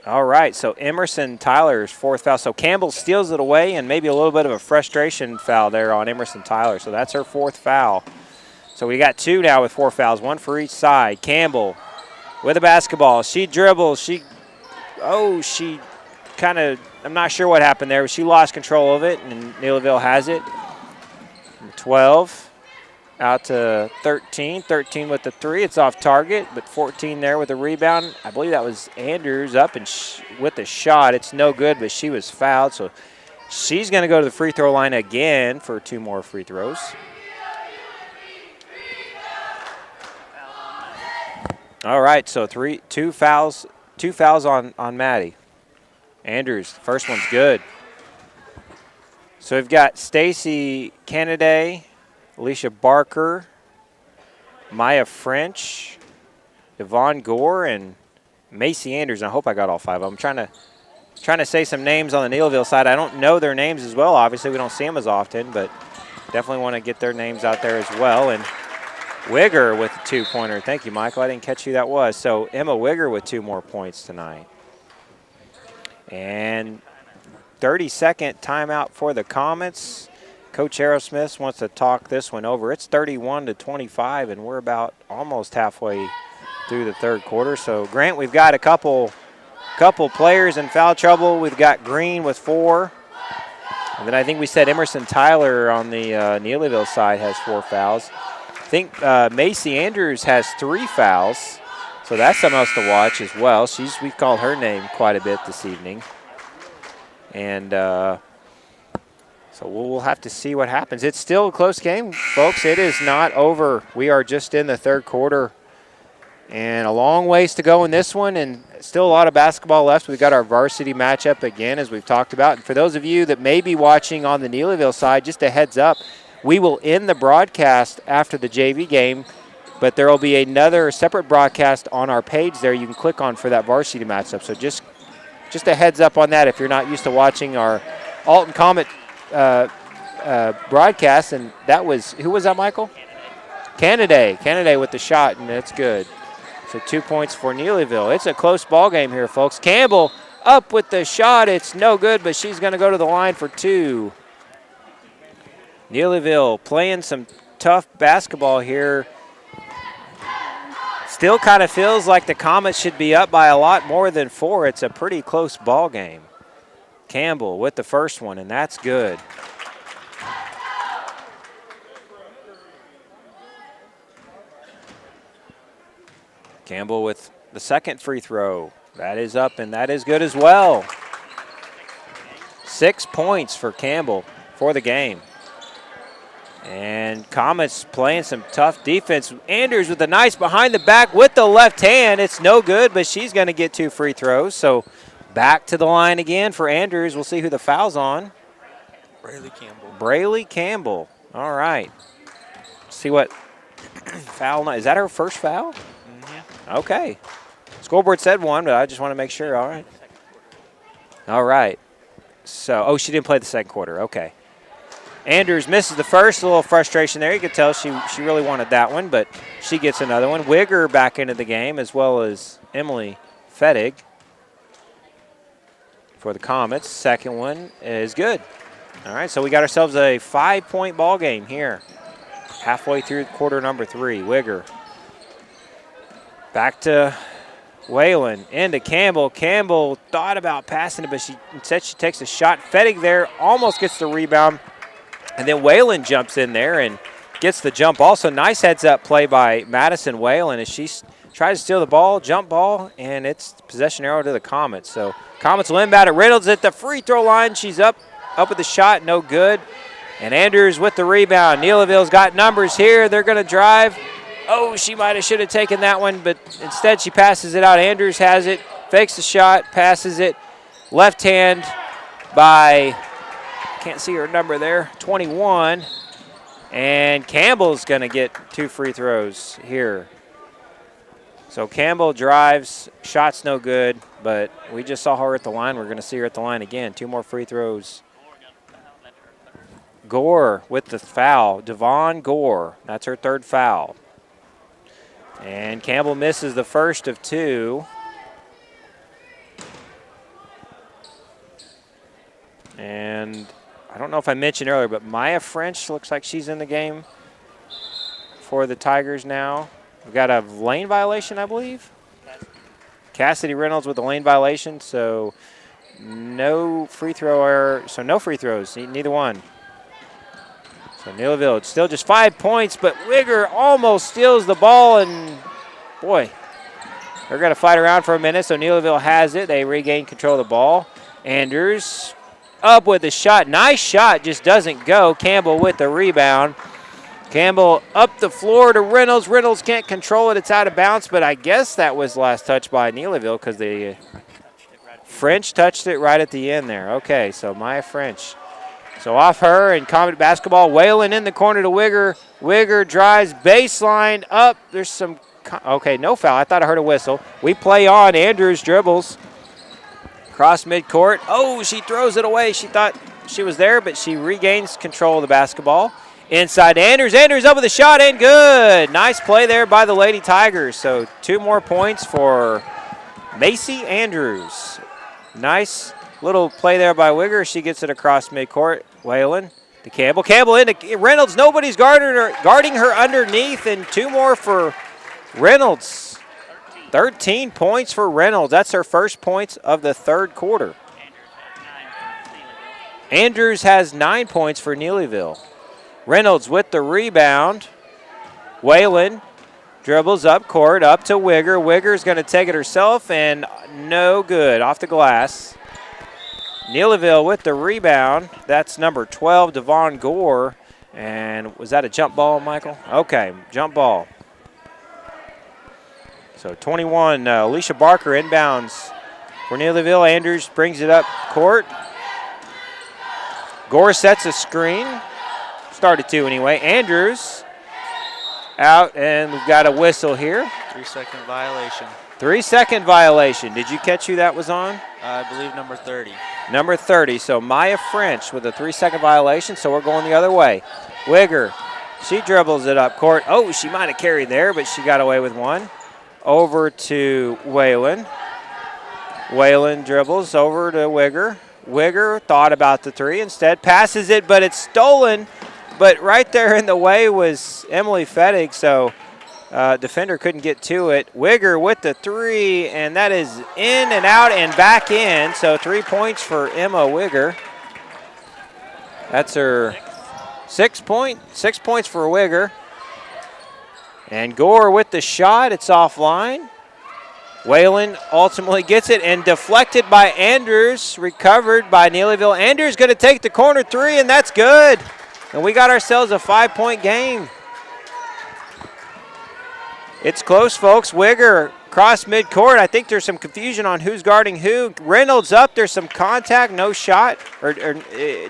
S2: All right, so Emerson Tyler's 4th foul. So Campbell steals it away, and maybe a little bit of a frustration foul there on Emerson Tyler. So that's her 4th foul. So we got 2 now with 4 fouls, 1 for each side. Campbell with a basketball. She dribbles. She kind of, I'm not sure what happened there, but she lost control of it, and Neelyville has it. 12 out to 13. 13 with the 3. It's off target, but 14 there with the rebound. I believe that was Anders up and with the shot. It's no good, but she was fouled, so she's going to go to the free throw line again for 2 more free throws. All right, so 2 fouls on Maddie. Anders, first one's good. So we've got Stacy Kennedy, Alicia Barker, Maya French, Yvonne Gore, and Macy Anders. I hope I got all 5 of them. I'm trying to say some names on the Neelyville side. I don't know their names as well. Obviously, we don't see them as often, but definitely want to get their names out there as well. And Wigger with a 2-pointer. Thank you, Michael. I didn't catch who that was. So Emma Wigger with 2 more points tonight. And 30-second timeout for the Comets. Coach Aerosmith wants to talk this one over. It's 31-25, and we're about almost halfway through the 3rd quarter. So, Grant, we've got a couple players in foul trouble. We've got Green with 4. And then I think we said Emerson Tyler on the Neelyville side has 4 fouls. I think Macy Andrews has 3 fouls, so that's something else to watch as well. We've called her name quite a bit this evening. And so we'll have to see what happens. It's still a close game, folks. It is not over. We are just in the 3rd quarter. And a long ways to go in this one, and still a lot of basketball left. We've got our varsity matchup again, as we've talked about. And for those of you that may be watching on the Neelyville side, just a heads up, we will end the broadcast after the JV game, but there will be another separate broadcast on our page there you can click on for that varsity matchup. So just a heads up on that if you're not used to watching our Alton Comet broadcast. And that was, who was that, Michael? Kennedy with the shot, and that's good. So 2 points for Neelyville. It's a close ball game here, folks. Campbell up with the shot. It's no good, but she's going to go to the line for 2. Neelyville playing some tough basketball here. Still kind of feels like the Comets should be up by a lot more than 4. It's a pretty close ball game. Campbell with the first one, and that's good. Campbell with the second free throw. That is up, and that is good as well. 6 points for Campbell for the game. And Comets playing some tough defense. Anders with a nice behind the back with the left hand. It's no good, but she's going to get 2 free throws. So back to the line again for Anders. We'll see who the foul's on. Braylee Campbell. All right. See what foul. Is that her first foul? Yeah. Okay. Scoreboard said 1, but I just want to make sure. All right. All right. So, she didn't play the 2nd quarter. Okay. Anders misses the first, a little frustration there. You could tell she really wanted that one, but she gets another one. Wigger back into the game, as well as Emily Fettig for the Comets. Second one is good. All right, so we got ourselves a 5-point ball game here. Halfway through quarter number 3. Wigger back to Whalen, into Campbell. Campbell thought about passing it, but instead she takes a shot. Fettig there almost gets the rebound. And then Whalen jumps in there and gets the jump. Also, nice heads-up play by Madison Whalen as she tries to steal the ball, jump ball, and it's possession arrow to the Comets. So Comets will inbound it. Reynolds at the free throw line. She's up with the shot, no good. And Anders with the rebound. Neelyville's got numbers here. They're going to drive. Oh, she should have taken that one, but instead she passes it out. Andrews has it, fakes the shot, passes it. Left hand by, can't see her number there, 21. And Campbell's going to get 2 free throws here. So Campbell drives, shot's no good, but we just saw her at the line. We're going to see her at the line again. 2 more free throws. Gore with the foul. Devon Gore, that's her 3rd foul. And Campbell misses the first of 2. And I don't know if I mentioned earlier, but Maya French looks like she's in the game for the Tigers now. We've got a lane violation, I believe. Cassidy Reynolds with a lane violation, so no free throw error. So no free throws, neither one. So Neelyville, it's still just 5 points, but Wigger almost steals the ball, and boy, they're going to fight around for a minute. So Neelyville has it. They regain control of the ball. Andrews up with the shot. Nice shot, just doesn't go. Campbell with the rebound. Campbell up the floor to Reynolds. Reynolds can't control it. It's out of bounds, but I guess that was last touch by Neelyville because the French touched it right at the end there. Okay, so Maya French. So off her and Comet basketball. Whalen in the corner to Wigger. Wigger drives baseline up. There's some, okay, no foul. I thought I heard a whistle. We play on. Andrews dribbles. Cross midcourt. Oh, she throws it away. She thought she was there, but she regains control of the basketball. Inside Andrews. Andrews up with a shot and good. Nice play there by the Lady Tigers. So 2 more points for Macy Andrews. Nice little play there by Wigger. She gets it across midcourt. Whalen to Campbell. Campbell into Reynolds. Nobody's guarding her underneath, and 2 more for Reynolds. 13 points for Reynolds. That's her first points of the 3rd quarter. Andrews has 9 points for Neelyville. Reynolds with the rebound. Whalen dribbles up court, up to Wigger. Wigger's going to take it herself, and no good. Off the glass. Neelyville with the rebound. That's number 12, Devon Gore. And was that a jump ball, Michael? Okay, jump ball. So 21, Alicia Barker inbounds for Neelyville. Andrews brings it up court. Gore sets a screen. Started to anyway. Andrews out, and we've got a whistle here.
S3: 3-second violation.
S2: 3-second violation. Did you catch who that was on?
S3: I believe number 30.
S2: Number 30. So Maya French with a 3-second violation. So we're going the other way. Wigger, she dribbles it up court. Oh, she might have carried there, but she got away with one. Over to Whalen. Whalen dribbles over to Wigger. Wigger thought about the 3. Instead passes it, but it's stolen. But right there in the way was Emily Fettig, so defender couldn't get to it. Wigger with the 3, and that is in and out and back in. So 3 points for Emma Wigger. That's her 6 points for Wigger. And Gore with the shot. It's offline. Whalen ultimately gets it and deflected by Andrews, recovered by Neelyville. Andrews going to take the corner 3, and that's good. And we got ourselves a 5-point game. It's close, folks. Wigger cross midcourt. I think there's some confusion on who's guarding who. Reynolds up. There's some contact, no shot, or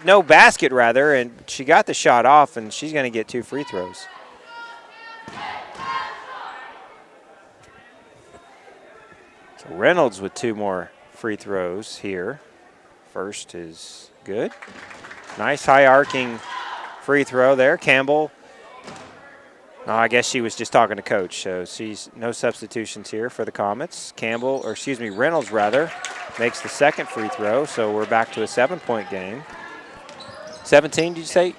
S2: no basket, rather. And she got the shot off, and she's going to get 2 free throws. So Reynolds with 2 more free throws here. First is good. Nice high arcing free throw there. Campbell, I guess she was just talking to coach, so she's no substitutions here for the Comets. Reynolds rather, makes the 2nd free throw, so we're back to a 7-point game. 17, did you say?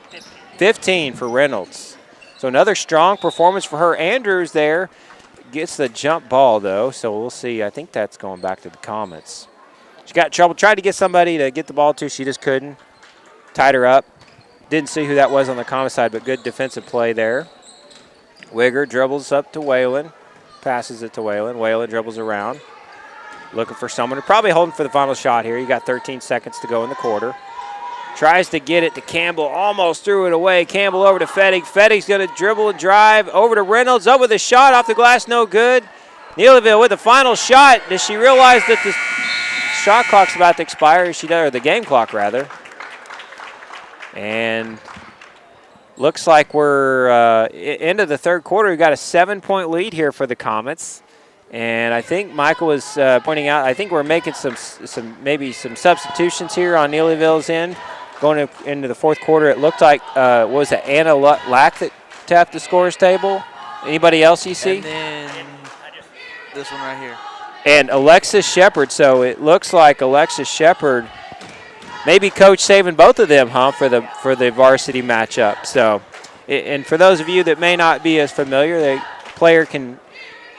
S2: 15 for Reynolds. So another strong performance for her. Andrews there gets the jump ball, though, so we'll see. I think that's going back to the Comets. She got in trouble, tried to get somebody to get the ball to. She just couldn't. Tied her up. Didn't see who that was on the Comet side, but good defensive play there. Wigger dribbles up to Whalen, passes it to Whalen. Whalen dribbles around, looking for someone. Probably holding for the final shot here. You got 13 seconds to go in the quarter. Tries to get it to Campbell, almost threw it away. Campbell over to Fettig. Fettig's going to dribble and drive over to Reynolds. Up with a shot off the glass, no good. Neelyville with the final shot. Does she realize that the shot clock's about to expire? She does, or the game clock rather. And looks like we're into the third quarter. We've got a 7-point lead here for the Comets. And I think Michael was pointing out, I think we're making maybe some substitutions here on Neelyville's end. Going into the fourth quarter, it looked like, what was it, Anna Lack that tapped the scores table? Anybody else you see?
S3: And then this one right here.
S2: And Alexis Shepard, so it looks like Alexis Shepard, maybe coach saving both of them, huh, for the varsity matchup. So, and for those of you that may not be as familiar, the player can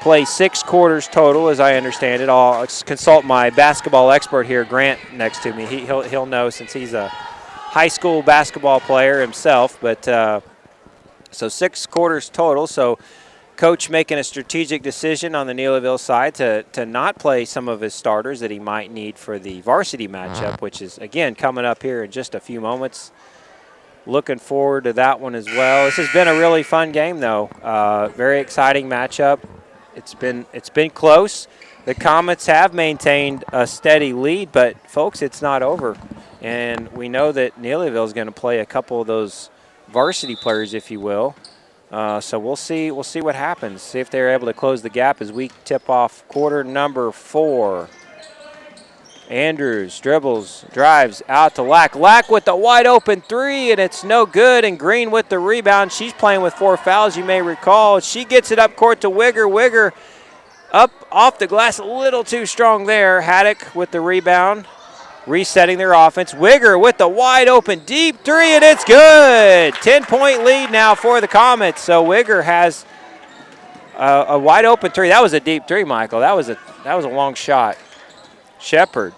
S2: play 6 quarters total, as I understand it. I'll consult my basketball expert here, Grant, next to me. He'll know since he's a high school basketball player himself. But so 6 quarters total. So coach making a strategic decision on the Neelyville side to not play some of his starters that he might need for the varsity matchup, which is, again, coming up here in just a few moments. Looking forward to that one as well. This has been a really fun game, though. Very exciting matchup. It's been close. The Comets have maintained a steady lead, but folks, it's not over. And we know that Neelyville is going to play a couple of those varsity players, if you will. So we'll see what happens. See if they're able to close the gap as we tip off quarter number 4. Andrews dribbles, drives out to Lack. Lack with the wide open 3, and it's no good. And Green with the rebound. She's playing with 4 fouls, you may recall. She gets it up court to Wigger. Wigger up off the glass, a little too strong there. Haddock with the rebound, resetting their offense. Wigger with the wide open deep 3, and it's good. 10-point lead now for the Comets. So Wigger has a wide open 3. That was a deep 3, Michael. That was a long shot. Shepard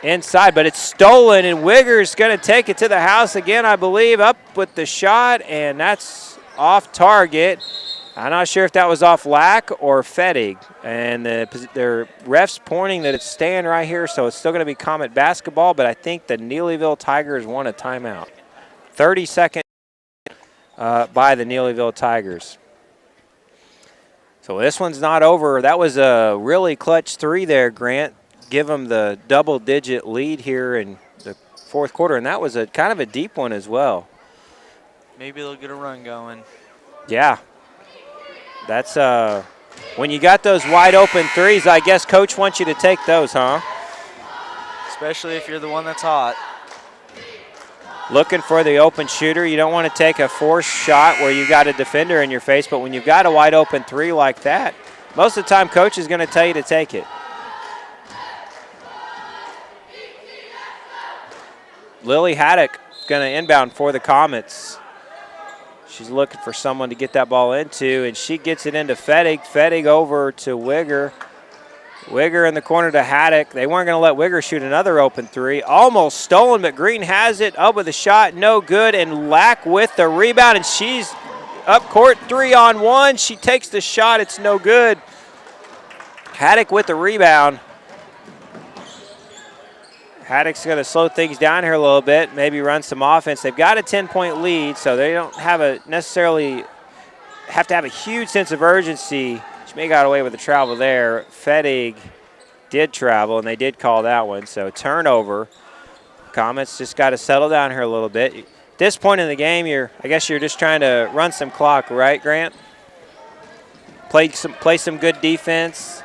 S2: inside, but it's stolen, and Wigger's going to take it to the house again, I believe. Up with the shot, and that's off target. I'm not sure if that was off Lack or Fettig, and the ref's pointing that it's staying right here, so it's still going to be Comet basketball, but I think the Neelyville Tigers won a timeout. 30-second by the Neelyville Tigers. So this one's not over. That was a really clutch 3 there, Grant. Give them the double-digit lead here in the fourth quarter, and that was a kind of a deep one as well.
S3: Maybe they'll get a run going.
S2: Yeah. That's when you got those wide-open 3s, I guess Coach wants you to take those, huh?
S3: Especially if you're the one that's hot.
S2: Looking for the open shooter. You don't want to take a forced shot where you've got a defender in your face, but when you've got a wide-open 3 like that, most of the time Coach is going to tell you to take it. Lily Haddock going to inbound for the Comets. She's looking for someone to get that ball into, and she gets it into Fettig. Fettig over to Wigger. Wigger in the corner to Haddock. They weren't going to let Wigger shoot another open 3. Almost stolen, but Green has it. Up with a shot, no good, and Lack with the rebound, and she's up court 3-on-1. She takes the shot. It's no good. Haddock with the rebound. Haddock's going to slow things down here a little bit, maybe run some offense. They've got a 10-point lead, so they don't have necessarily have to have a huge sense of urgency. She may have got away with the travel there. Fettig did travel, and they did call that one. So turnover. Comets just got to settle down here a little bit. At this point in the game, I guess you're just trying to run some clock, right, Grant? Play some good defense.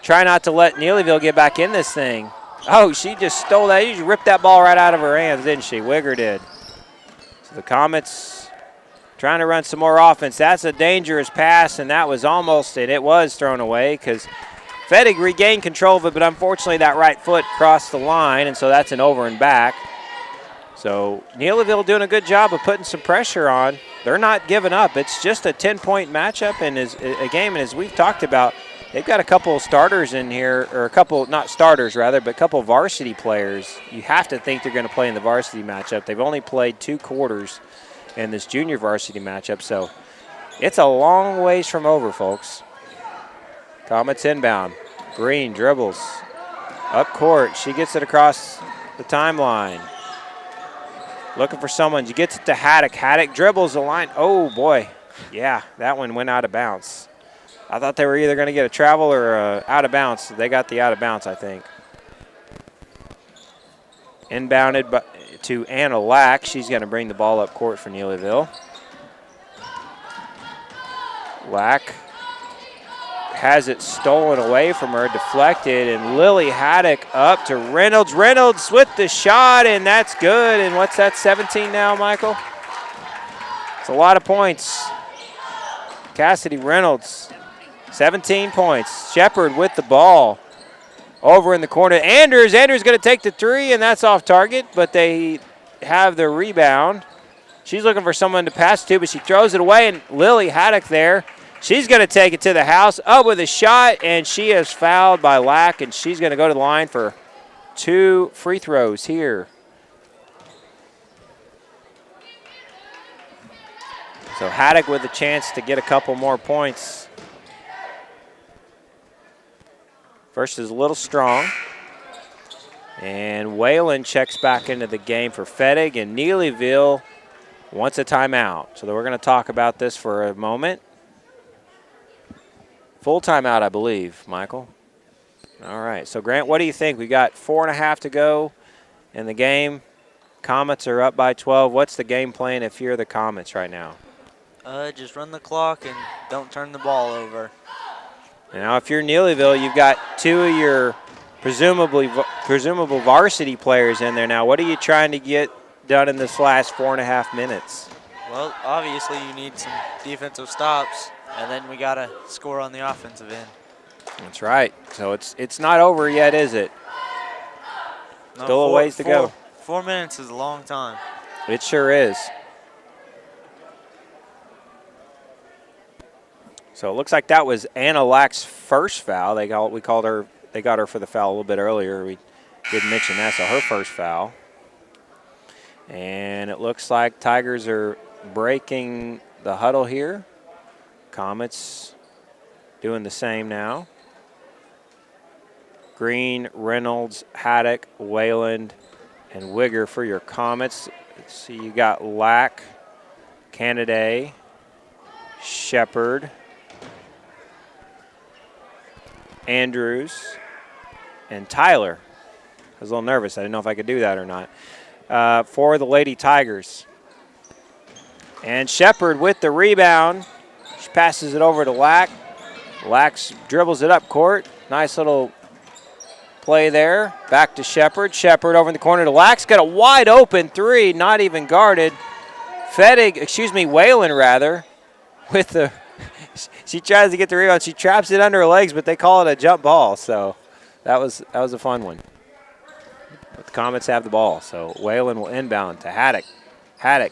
S2: Try not to let Neelyville get back in this thing. Oh, she just stole that. She ripped that ball right out of her hands, didn't she? Wigger did. So the Comets trying to run some more offense. That's a dangerous pass, and that was almost, and it was thrown away because Fettig regained control of it, but unfortunately that right foot crossed the line, and so that's an over and back. So Neelyville doing a good job of putting some pressure on. They're not giving up. It's just a 10-point matchup and a game, and as we've talked about, they've got a couple of starters in here, or a couple, not starters rather, but a couple of varsity players. You have to think they're going to play in the varsity matchup. They've only played 2 quarters in this junior varsity matchup, so it's a long ways from over, folks. Comets inbound. Green dribbles up court. She gets it across the timeline. Looking for someone. She gets it to Haddock. Haddock dribbles the line. Oh, boy. Yeah, that one went out of bounds. I thought they were either going to get a travel or out of bounds. They got the out of bounds, I think. Inbounded to Anna Lack. She's going to bring the ball up court for Neelyville. Lack has it stolen away from her, deflected, and Lily Haddock up to Reynolds. Reynolds with the shot, and that's good. And what's that, 17 now, Michael? It's a lot of points. Cassidy Reynolds, 17 points. Shepard with the ball. Over in the corner, Andrews going to take the three, and that's off target, but they have the rebound. She's looking for someone to pass to, but she throws it away, and Lily Haddock there. She's going to take it to the house, up with a shot, and she is fouled by Lack, and she's going to go to the line for 2 free throws here. So Haddock with a chance to get a couple more points. First is a little strong. And Whalen checks back into the game for Fettig, and Neelyville wants a timeout. So we're going to talk about this for a moment. Full timeout, I believe, Michael. All right, so Grant, what do you think? We got 4.5 to go in the game. Comets are up by 12. What's the game plan if you're the Comets right now?
S3: Just run the clock and don't turn the ball over.
S2: Now, if you're Neelyville, you've got 2 of your presumable varsity players in there now. What are you trying to get done in this last 4.5 minutes?
S3: Well, obviously you need some defensive stops, and then we got to score on the offensive end.
S2: That's right. So it's not over yet, is it?
S3: No,
S2: Still a ways to go.
S3: 4 minutes is a long time.
S2: It sure is. So it looks like that was Anna Lack's first foul. They got her for the foul a little bit earlier. We didn't mention that, so her first foul. And it looks like Tigers are breaking the huddle here. Comets doing the same now. Green, Reynolds, Haddock, Wayland, and Wigger for your Comets. Let's see, you got Lack, Canaday, Shepard, Andrews, and Tyler. I was a little nervous. I didn't know if I could do that or not. For the Lady Tigers. And Shepard with the rebound. She passes it over to Lack. Lack dribbles it up court. Nice little play there. Back to Shepard. Shepard over in the corner to Lack's got a wide open three, not even guarded. Whalen rather, with the she tries to get the rebound. She traps it under her legs, but they call it a jump ball. So that was a fun one. But the Comets have the ball. So Whalen will inbound to Haddock. Haddock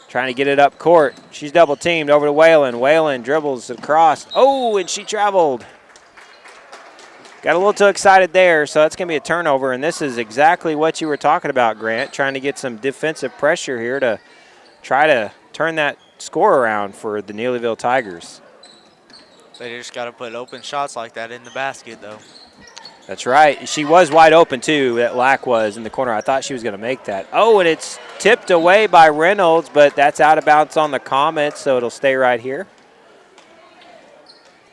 S2: trying to get it up court. She's double teamed over to Whalen. Whalen dribbles across. Oh, and she traveled. Got a little too excited there, so that's going to be a turnover. And this is exactly what you were talking about, Grant, trying to get some defensive pressure here to try to turn that score around for the Neelyville Tigers.
S3: They just got to put open shots like that in the basket, though.
S2: That's right. She was wide open, too, that Lack was in the corner. I thought she was going to make that. Oh, and it's tipped away by Reynolds, but that's out of bounds on the Comets, so it'll stay right here.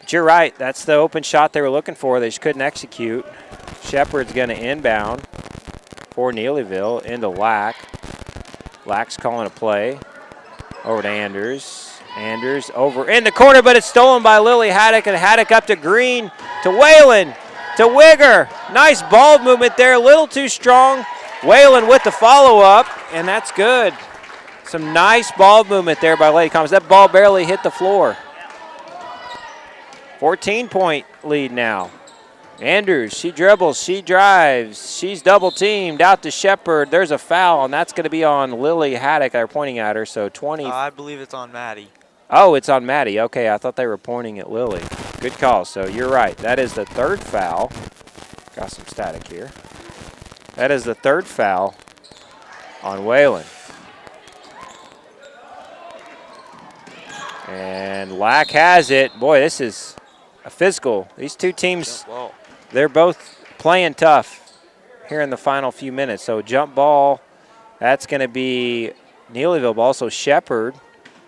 S2: But you're right. That's the open shot they were looking for. They just couldn't execute. Shepard's going to inbound for Neelyville into Lack. Lack's calling a play. Over to Anders. Anders over in the corner, but it's stolen by Lily Haddock, and Haddock up to Green, to Whalen, to Wigger. Nice ball movement there, a little too strong. Whalen with the follow-up, and that's good. Some nice ball movement there by Lady Comets. That ball barely hit the floor. 14-point lead now. Andrews, she dribbles, she drives, she's double teamed out to Shepard. There's a foul, and that's going to be on Lily Haddock. They're pointing at her, so 20.
S3: I believe it's on Maddie.
S2: Oh, it's on Maddie. Okay, I thought they were pointing at Lily. Good call. So you're right. That is the third foul. Got some static here. That is the third foul on Whalen. And Lack has it. Boy, this is a physical. These two teams, they're both playing tough here in the final few minutes. So jump ball That's going to be Neelyville ball. So Shepard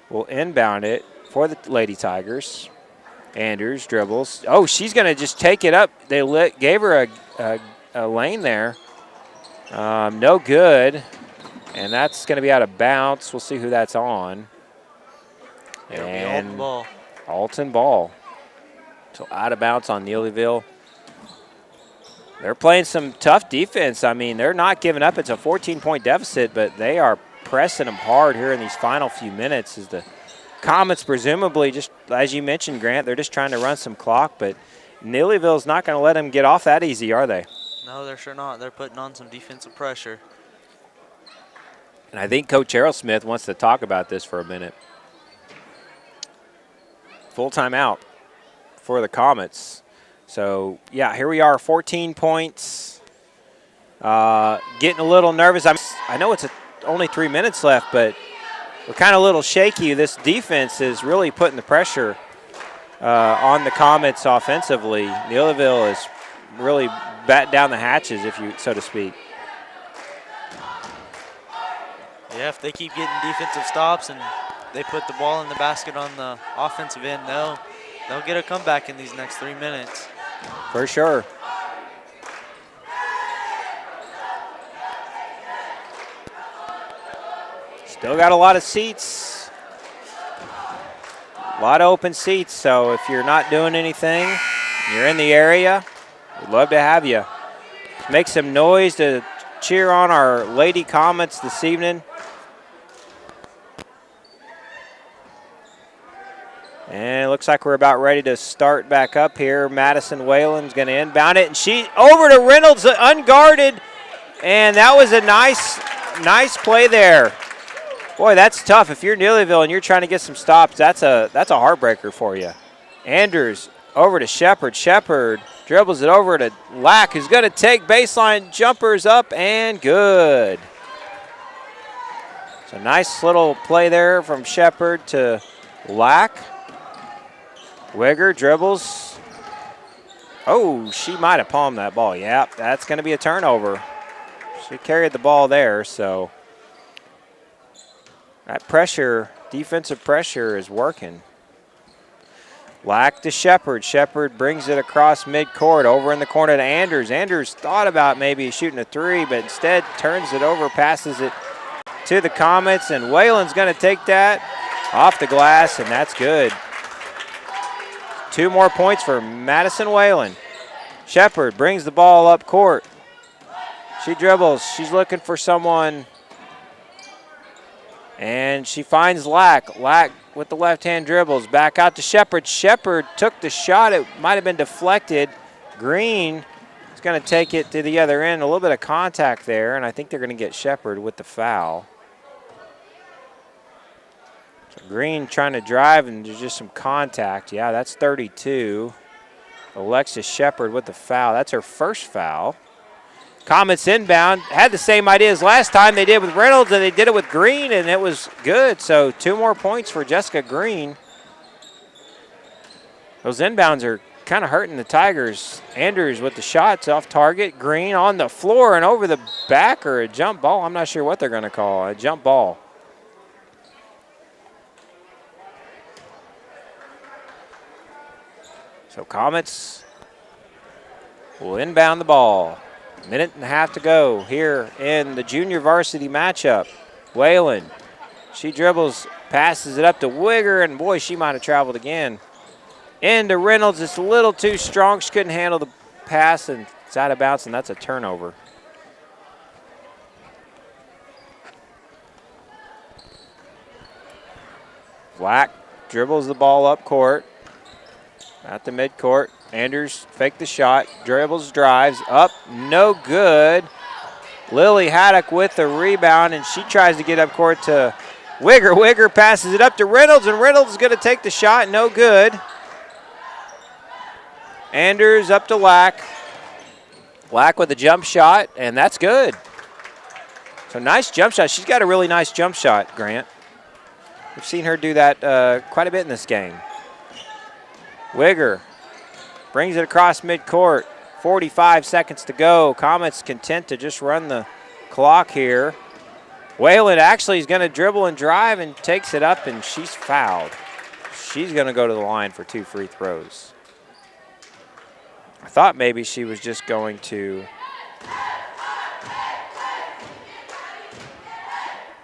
S2: will inbound it for the Lady Tigers. Andrews dribbles. Oh, she's going to just take it up. They gave her a lane there. No good. And that's going to be out of bounds. We'll see who that's on.
S3: It'll be Alton ball.
S2: Alton ball. So out of bounds on Neelyville. They're playing some tough defense. I mean, they're not giving up. It's a 14-point deficit, but they are pressing them hard here in these final few minutes as the Comets presumably, just as you mentioned, Grant, they're just trying to run some clock, but Neelyville's not going to let them get off that easy, are they?
S3: No, they're sure not. They're putting on some defensive pressure.
S2: And I think Coach Errol Smith wants to talk about this for a minute. Full timeout for the Comets. So, yeah, here we are, 14 points. Getting a little nervous. I know it's only 3 minutes left, but we're kind of a little shaky. This defense is really putting the pressure on the Comets offensively. Neelyville is really batten down the hatches, so to speak.
S3: Yeah, if they keep getting defensive stops and they put the ball in the basket on the offensive end, they'll get a comeback in these next 3 minutes.
S2: For sure. Still got a lot of seats. A lot of open seats, so if you're not doing anything, you're in the area, we'd love to have you. Make some noise to cheer on our Lady Comets this evening. And it looks like we're about ready to start back up here. Madison Whalen's going to inbound it, and she over to Reynolds, unguarded, and that was a nice play there. Boy, that's tough. If you're Neelyville and you're trying to get some stops, that's a heartbreaker for you. Andrews over to Shepard. Shepard dribbles it over to Lack, who's going to take baseline jumpers up and good. So nice little play there from Shepard to Lack. Wigger dribbles. Oh, she might have palmed that ball. Yep, that's going to be a turnover. She carried the ball there, so that pressure, defensive pressure is working. Lack to Shepard. Shepard brings it across midcourt over in the corner to Andrews. Andrews thought about maybe shooting a three, but instead turns it over, passes it to the Comets, and Whalen's going to take that off the glass, and that's good. 2 more points for Madison Whalen. Shepard brings the ball up court. She dribbles. She's looking for someone. And she finds Lack. Lack with the left-hand dribbles. Back out to Shepard. Shepard took the shot. It might have been deflected. Green is going to take it to the other end. A little bit of contact there, and I think they're going to get Shepard with the foul. So Green trying to drive, and there's just some contact. Yeah, that's 32. Alexis Shepard with the foul. That's her first foul. Comets inbound. Had the same idea as last time. They did with Reynolds, and they did it with Green, and it was good. So 2 more points for Jessica Green. Those inbounds are kind of hurting the Tigers. Andrews with the shots off target. Green on the floor and over the back, or a jump ball. I'm not sure what they're going to call. A jump ball. So Comets will inbound the ball. 1.5 minutes to go here in the junior varsity matchup. Whalen, she dribbles, passes it up to Wigger, and boy, she might have traveled again. Into Reynolds, it's a little too strong. She couldn't handle the pass, and it's out of bounds, and that's a turnover. Black dribbles the ball up court. At the midcourt, Andrews faked the shot, dribbles, drives, up, no good. Lily Haddock with the rebound, and she tries to get up court to Wigger. Wigger passes it up to Reynolds, and Reynolds is going to take the shot, no good. Andrews up to Lack. Lack with a jump shot, and that's good. So nice jump shot. She's got a really nice jump shot, Grant. We've seen her do that quite a bit in this game. Wigger brings it across midcourt. 45 seconds to go. Comets content to just run the clock here. Whalen actually is going to dribble and drive and takes it up, and she's fouled. She's going to go to the line for 2 free throws. I thought maybe she was just going to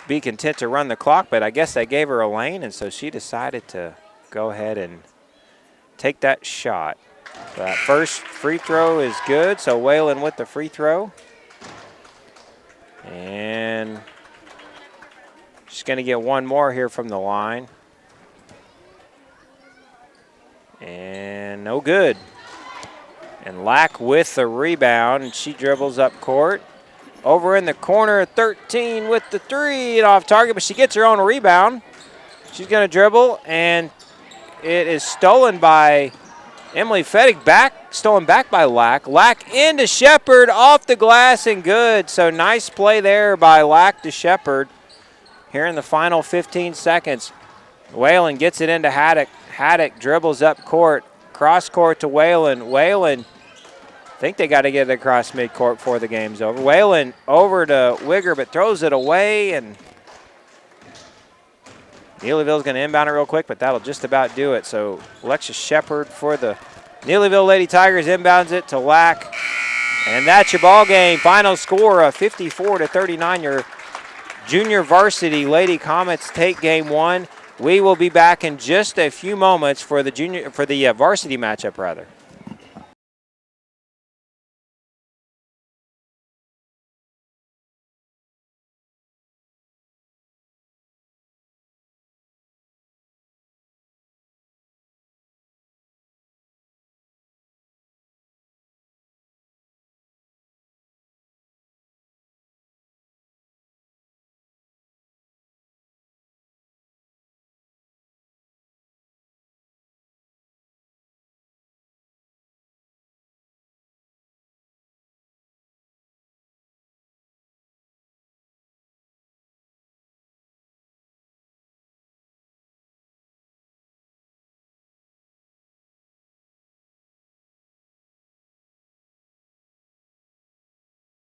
S2: be content to run the clock, but I guess they gave her a lane, and so she decided to go ahead and take that shot. That first free throw is good, so Whalen with the free throw. And she's going to get one more here from the line. And no good. And Lack with the rebound, and she dribbles up court. Over in the corner, 13 with the 3 and off target, but she gets her own rebound. She's going to dribble, and it is stolen by Emily Fettig, stolen back by Lack. Lack into Shepard, off the glass and good. So nice play there by Lack to Shepard. Here in the final 15 seconds, Whalen gets it into Haddock. Haddock dribbles up court, cross court to Whalen. Whalen, I think they got to get it across midcourt before the game's over. Whalen over to Wigger, but throws it away, and Neelyville's going to inbound it real quick, but that'll just about do it. So Alexis Shepard for the Neelyville Lady Tigers inbounds it to Lack. And that's your ball game. Final score of 54-39. Your junior varsity Lady Comets take game 1. We will be back in just a few moments for the varsity matchup rather.